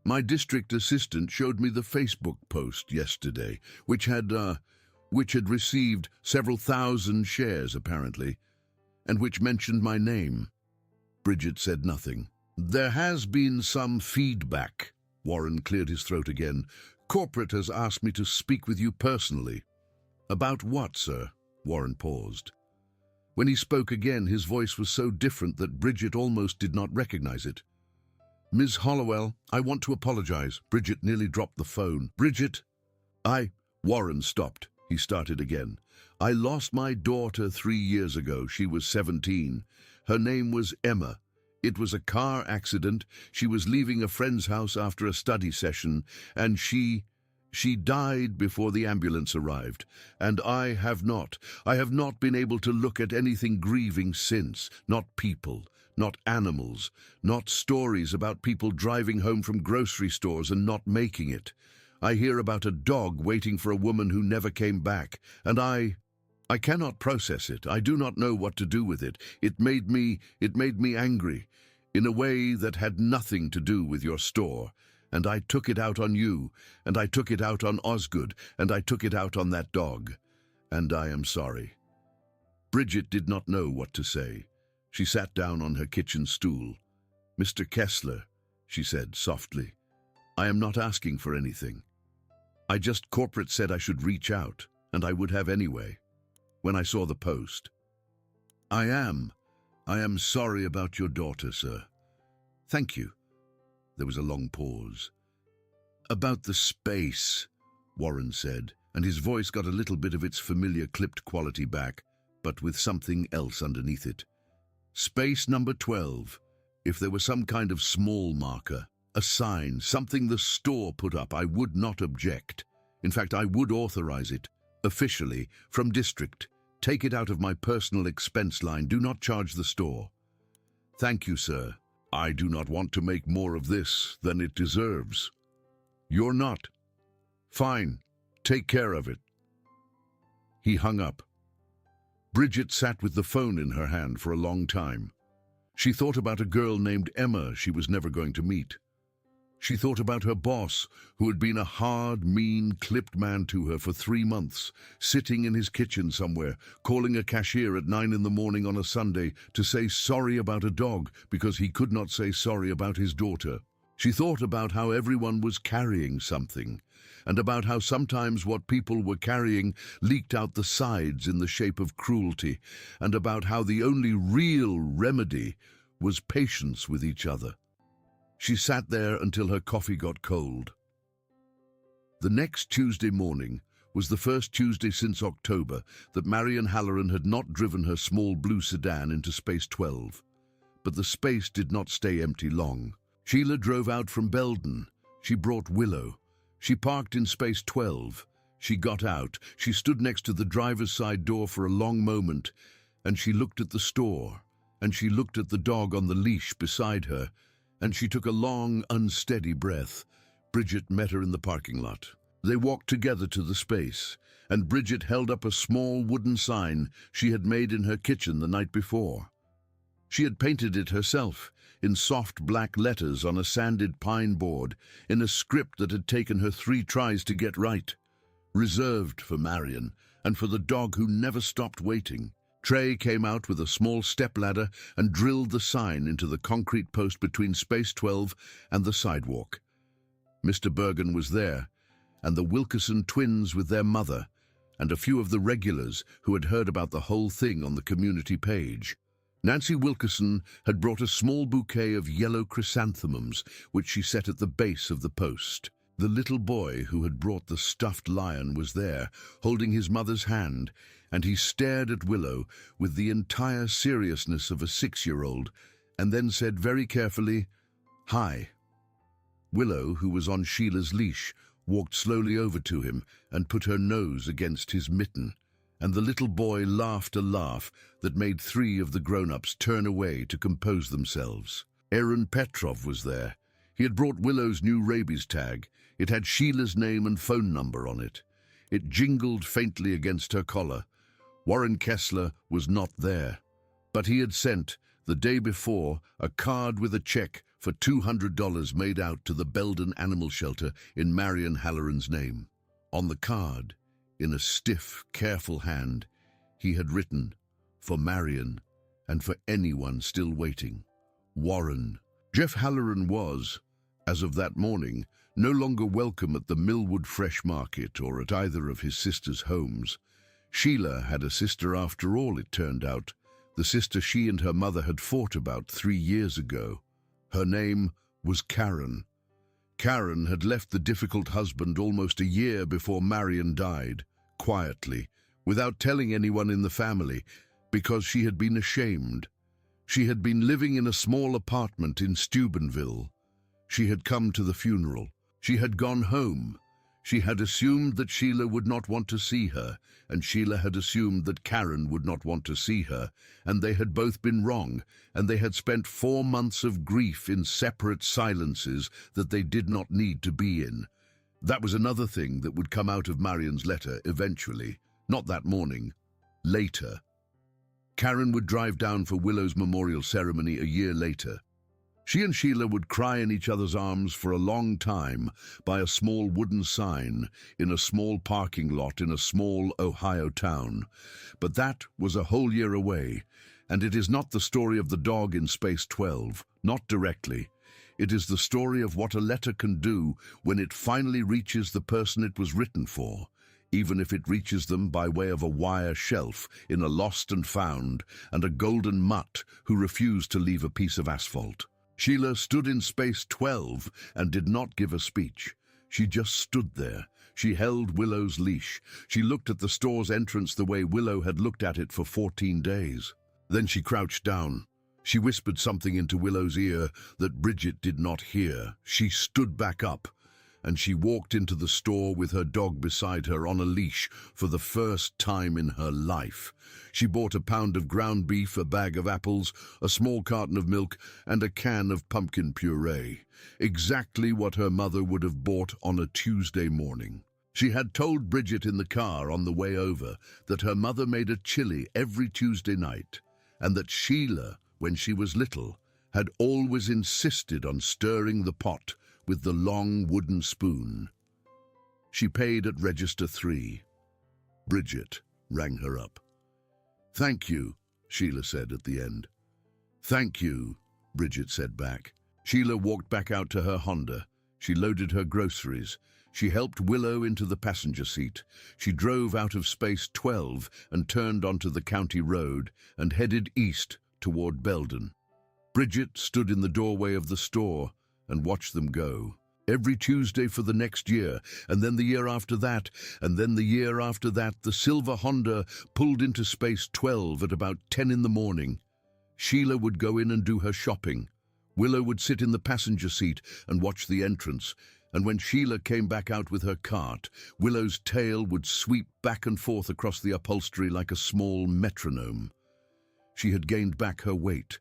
My district assistant showed me the Facebook post yesterday, which had received several thousand shares, apparently, and which mentioned my name." Bridget said nothing. "There has been some feedback." Warren cleared his throat again. "Corporate has asked me to speak with you personally." "About what, sir?" Warren paused. When he spoke again, his voice was so different that Bridget almost did not recognize it. "Ms. Hollowell, I want to apologize." Bridget nearly dropped the phone. "Bridget, Warren stopped. He started again. "I lost my daughter 3 years ago. She was 17. Her name was Emma. It was a car accident. She was leaving a friend's house after a study session, and she died before the ambulance arrived. And I have not been able to look at anything grieving since. Not people, not animals, not stories about people driving home from grocery stores and not making it. I hear about a dog waiting for a woman who never came back, and I cannot process it. I do not know what to do with it. It made me angry, in a way that had nothing to do with your store. And I took it out on you, and I took it out on Osgood, and I took it out on that dog. And I am sorry." Bridget did not know what to say. She sat down on her kitchen stool. "Mr. Kessler," she said softly, "I am not asking for anything. Corporate said I should reach out, and I would have anyway, when I saw the post. I I am sorry about your daughter, sir. Thank you. There was a long pause. About the space, Warren said, and his voice got a little bit of its familiar clipped quality back, but with something else underneath it. Space number 12. If there was some kind of small marker, a sign, something the store put up, I would not object. In fact, I would authorize it, officially, from district. Take it out of my personal expense line. Do not charge the store. Thank you, sir. I do not want to make more of this than it deserves. You're not. Fine. Take care of it. He hung up. Bridget sat with the phone in her hand for a long time. She thought about a girl named Emma she was never going to meet. She thought about her boss, who had been a hard, mean, clipped man to her for 3 months, sitting in his kitchen somewhere, calling a cashier at 9 in the morning on a Sunday to say sorry about a dog because he could not say sorry about his daughter. She thought about how everyone was carrying something, and about how sometimes what people were carrying leaked out the sides in the shape of cruelty, and about how the only real remedy was patience with each other. She sat there until her coffee got cold. The next Tuesday morning was the first Tuesday since October that Marion Halloran had not driven her small blue sedan into Space 12. But the space did not stay empty long. Sheila drove out from Belden. She brought Willow. She parked in Space 12. She got out. She stood next to the driver's side door for a long moment, and she looked at the store, and she looked at the dog on the leash beside her, and she took a long, unsteady breath. Bridget met her in the parking lot. They walked together to the space, and Bridget held up a small wooden sign she had made in her kitchen the night before. She had painted it herself, in soft black letters on a sanded pine board, in a script that had taken her 3 tries to get right. Reserved for Marion, and for the dog who never stopped waiting. Trey came out with a small stepladder and drilled the sign into the concrete post between Space 12 and the sidewalk. Mr. Bergen was there, and the Wilkerson twins with their mother, and a few of the regulars who had heard about the whole thing on the community page. Nancy Wilkerson had brought a small bouquet of yellow chrysanthemums, which she set at the base of the post. The little boy who had brought the stuffed lion was there, holding his mother's hand, and he stared at Willow with the entire seriousness of a 6-year-old, and then said very carefully, "Hi." Willow, who was on Sheila's leash, walked slowly over to him and put her nose against his mitten, and the little boy laughed a laugh that made 3 of the grown-ups turn away to compose themselves. Aaron Petrov was there. He had brought Willow's new rabies tag. It had Sheila's name and phone number on it. It jingled faintly against her collar. Warren Kessler was not there, but he had sent, the day before, a card with a check for $200 made out to the Belden Animal Shelter in Marion Halloran's name. On the card, in a stiff, careful hand, he had written, "For Marion, and for anyone still waiting, Warren." Jeff Halloran was, as of that morning, no longer welcome at the Millwood Fresh Market or at either of his sister's homes. Sheila had a sister after all, it turned out, the sister she and her mother had fought about 3 years ago. Her name was Karen. Karen had left the difficult husband almost a year before Marion died, quietly, without telling anyone in the family, because she had been ashamed. She had been living in a small apartment in Steubenville. She had come to the funeral. She had gone home. She had assumed that Sheila would not want to see her, and Sheila had assumed that Karen would not want to see her, and they had both been wrong, and they had spent 4 months of grief in separate silences that they did not need to be in. That was another thing that would come out of Marion's letter eventually, not that morning, later. Karen would drive down for Willow's memorial ceremony a year later. She and Sheila would cry in each other's arms for a long time by a small wooden sign in a small parking lot in a small Ohio town. But that was a whole year away, and it is not the story of the dog in Space 12, not directly. It is the story of what a letter can do when it finally reaches the person it was written for, even if it reaches them by way of a wire shelf in a lost and found, and a golden mutt who refused to leave a piece of asphalt. Sheila stood in space 12 and did not give a speech. She just stood there. She held Willow's leash. She looked at the store's entrance the way Willow had looked at it for 14 days. Then she crouched down. She whispered something into Willow's ear that Bridget did not hear. She stood back up, and she walked into the store with her dog beside her on a leash for the first time in her life. She bought a pound of ground beef, a bag of apples, a small carton of milk, and a can of pumpkin puree. Exactly what her mother would have bought on a Tuesday morning. She had told Bridget in the car on the way over that her mother made a chili every Tuesday night, and that Sheila, when she was little, had always insisted on stirring the pot with the long wooden spoon. She paid at register 3. Bridget rang her up. "Thank you," Sheila said at the end. "Thank you," Bridget said back. Sheila walked back out to her Honda. She loaded her groceries. She helped Willow into the passenger seat. She drove out of space 12 and turned onto the county road and headed east toward Belden. Bridget stood in the doorway of the store and watched them go. Every Tuesday for the next year, and then the year after that, and then the year after that, the silver Honda pulled into space 12 at about 10 in the morning. Sheila would go in and do her shopping. Willow would sit in the passenger seat and watch the entrance, and when Sheila came back out with her cart, Willow's tail would sweep back and forth across the upholstery like a small metronome. She had gained back her weight.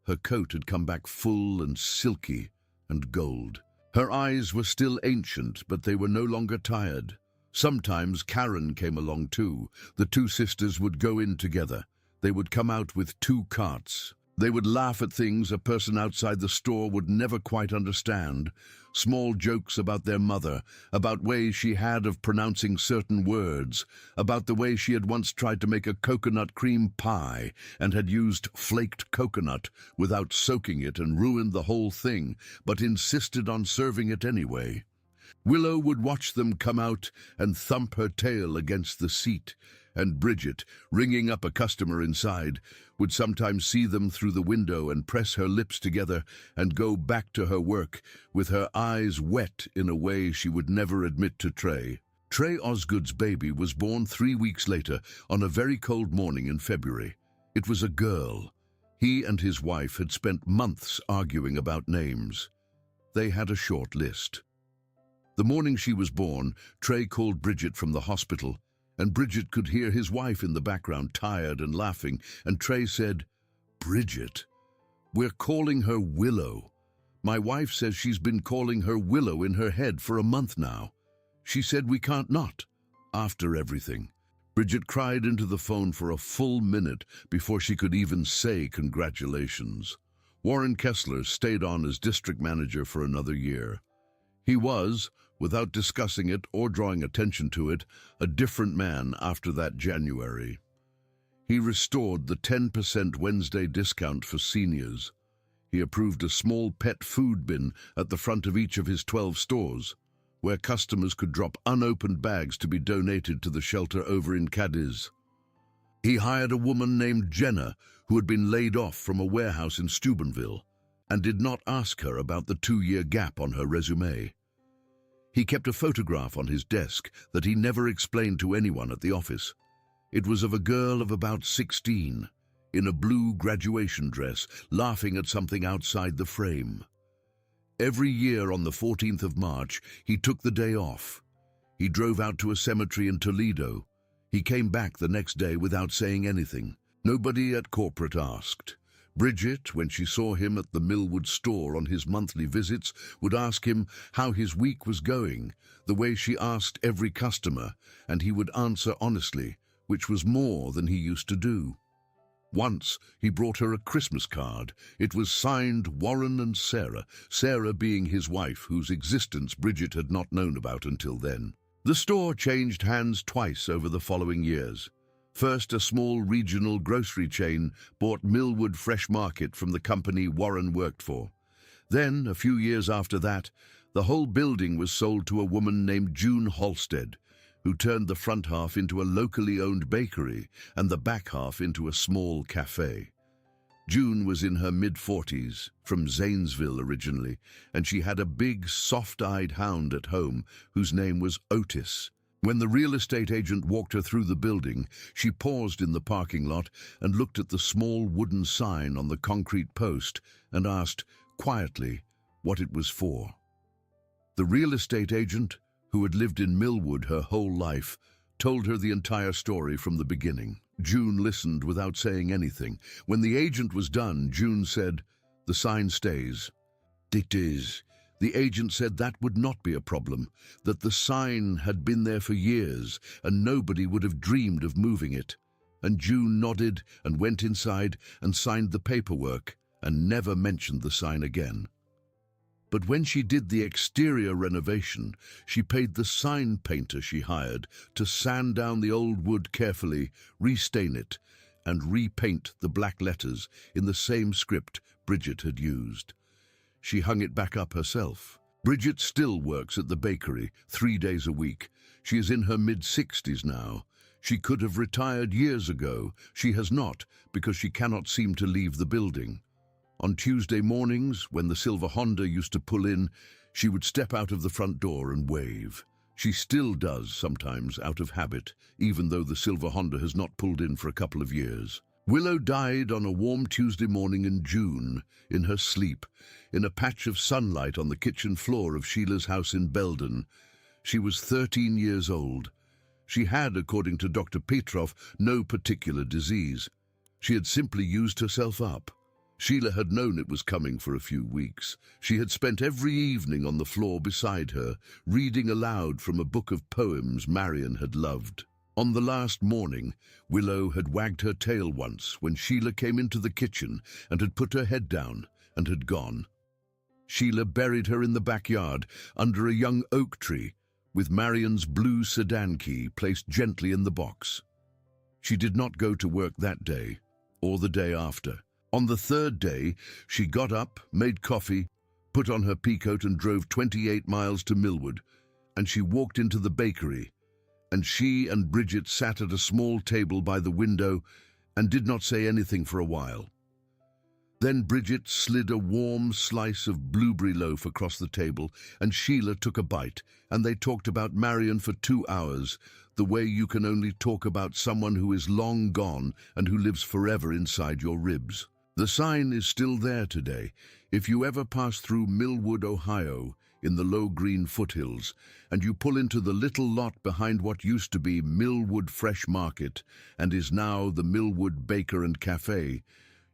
Her coat had come back full and silky and gold. Her eyes were still ancient, but they were no longer tired. Sometimes Karen came along too. The two sisters would go in together. They would come out with 2 carts. They would laugh at things a person outside the store would never quite understand. Small jokes about their mother, about ways she had of pronouncing certain words, about the way she had once tried to make a coconut cream pie and had used flaked coconut without soaking it and ruined the whole thing, but insisted on serving it anyway. Willow would watch them come out and thump her tail against the seat, and Bridget, ringing up a customer inside, would sometimes see them through the window and press her lips together and go back to her work with her eyes wet in a way she would never admit to Trey. Trey Osgood's baby was born 3 weeks later on a very cold morning in February. It was a girl. He and his wife had spent months arguing about names. They had a short list. The morning she was born, Trey called Bridget from the hospital, and Bridget could hear his wife in the background, tired and laughing, and Trey said, "Bridget, we're calling her Willow. My wife says she's been calling her Willow in her head for a month now. She said we can't not, after everything." Bridget cried into the phone for a full minute before she could even say congratulations. Warren Kessler stayed on as district manager for another year. He was, without discussing it or drawing attention to it, a different man after that January. He restored the 10% Wednesday discount for seniors. He approved a small pet food bin at the front of each of his 12 stores, where customers could drop unopened bags to be donated to the shelter over in Cadiz. He hired a woman named Jenna, who had been laid off from a warehouse in Steubenville, and did not ask her about the 2-year gap on her resume. He kept a photograph on his desk that he never explained to anyone at the office. It was of a girl of about 16, in a blue graduation dress, laughing at something outside the frame. Every year on the 14th of March, he took the day off. He drove out to a cemetery in Toledo. He came back the next day without saying anything. Nobody at corporate asked. Bridget, when she saw him at the Millwood store on his monthly visits, would ask him how his week was going, the way she asked every customer, and he would answer honestly, which was more than he used to do. Once, he brought her a Christmas card. It was signed Warren and Sarah, Sarah being his wife, whose existence Bridget had not known about until then. The store changed hands twice over the following years. First, a small regional grocery chain bought Millwood Fresh Market from the company Warren worked for. Then, a few years after that, the whole building was sold to a woman named June Halstead. who turned the front half into a locally owned bakery and the back half into a small cafe. June was in her mid-40s, from Zanesville originally, and she had a big, soft-eyed hound at home whose name was Otis. When the real estate agent walked her through the building, she paused in the parking lot and looked at the small wooden sign on the concrete post and asked, quietly, what it was for. The real estate agent, who had lived in Millwood her whole life, told her the entire story from the beginning. June listened without saying anything. When the agent was done, June said, "The sign stays." "It is." The agent said that would not be a problem, that the sign had been there for years and nobody would have dreamed of moving it. And June nodded and went inside and signed the paperwork and never mentioned the sign again. But when she did the exterior renovation, she paid the sign painter she hired to sand down the old wood carefully, restain it, and repaint the black letters in the same script Bridget had used. She hung it back up herself. Bridget still works at the bakery 3 days a week. She is in her mid-60s now. She could have retired years ago. She has not, because she cannot seem to leave the building. On Tuesday mornings, when the silver Honda used to pull in, she would step out of the front door and wave. She still does sometimes out of habit, even though the silver Honda has not pulled in for a couple of years. Willow died on a warm Tuesday morning in June, in her sleep, in a patch of sunlight on the kitchen floor of Sheila's house in Belden. She was 13 years old. She had, according to Dr. Petrov, no particular disease. She had simply used herself up. Sheila had known it was coming for a few weeks. She had spent every evening on the floor beside her, reading aloud from a book of poems Marion had loved. On the last morning, Willow had wagged her tail once when Sheila came into the kitchen and had put her head down and had gone. Sheila buried her in the backyard under a young oak tree, with Marion's blue sedan key placed gently in the box. She did not go to work that day, or the day after. On the third day, she got up, made coffee, put on her peacoat and drove 28 miles to Millwood, and she walked into the bakery, and she and Bridget sat at a small table by the window and did not say anything for a while. Then Bridget slid a warm slice of blueberry loaf across the table, and Sheila took a bite, and they talked about Marion for 2 hours, the way you can only talk about someone who is long gone and who lives forever inside your ribs. The sign is still there today. If you ever pass through Millwood, Ohio, in the low green foothills, and you pull into the little lot behind what used to be Millwood Fresh Market and is now the Millwood Baker and Cafe,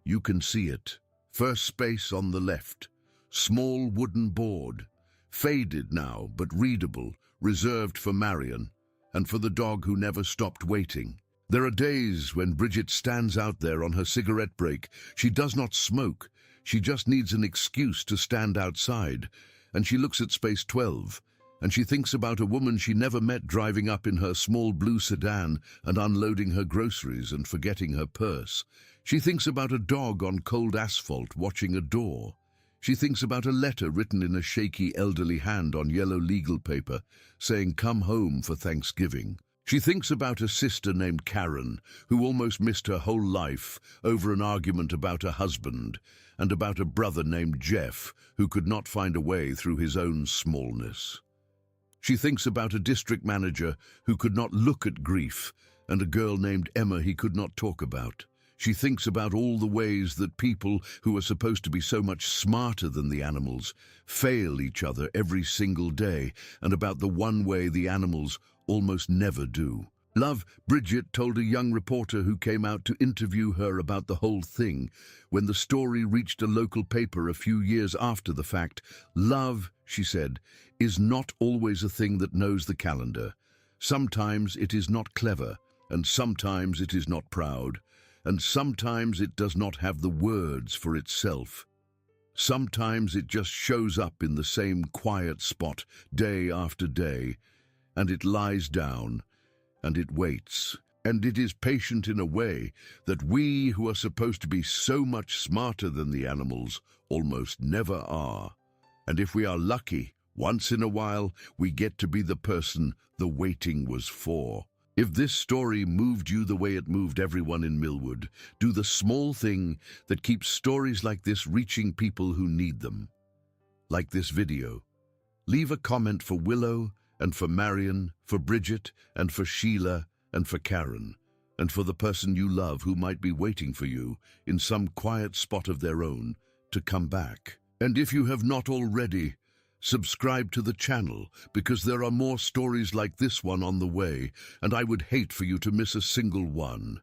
you can see it. First space on the left. Small wooden board. Faded now, but readable, reserved for Marion, and for the dog who never stopped waiting. There are days when Bridget stands out there on her cigarette break. She does not smoke. She just needs an excuse to stand outside. And she looks at Space 12, and she thinks about a woman she never met driving up in her small blue sedan and unloading her groceries and forgetting her purse. She thinks about a dog on cold asphalt watching a door. She thinks about a letter written in a shaky elderly hand on yellow legal paper saying, "Come home for Thanksgiving." She thinks about a sister named Karen, who almost missed her whole life over an argument about a husband, and about a brother named Jeff, who could not find a way through his own smallness. She thinks about a district manager who could not look at grief, and a girl named Emma he could not talk about. She thinks about all the ways that people who are supposed to be so much smarter than the animals fail each other every single day, and about the one way the animals almost never do. Love, Bridget told a young reporter who came out to interview her about the whole thing. When the story reached a local paper a few years after the fact, love, she said, is not always a thing that knows the calendar. Sometimes it is not clever, and sometimes it is not proud, and sometimes it does not have the words for itself. Sometimes it just shows up in the same quiet spot day after day, and it lies down, and it waits, and it is patient in a way that we who are supposed to be so much smarter than the animals almost never are. And if we are lucky, Once in a while, we get to be the person the waiting was for. If this story moved you the way it moved everyone in Millwood, do the small thing that keeps stories like this reaching people who need them. Like this video. Leave a comment for Willow, and for Marion, for Bridget, and for Sheila, and for Karen, and for the person you love who might be waiting for you in some quiet spot of their own to come back. And if you have not already, subscribe to the channel, because there are more stories like this one on the way, and I would hate for you to miss a single one.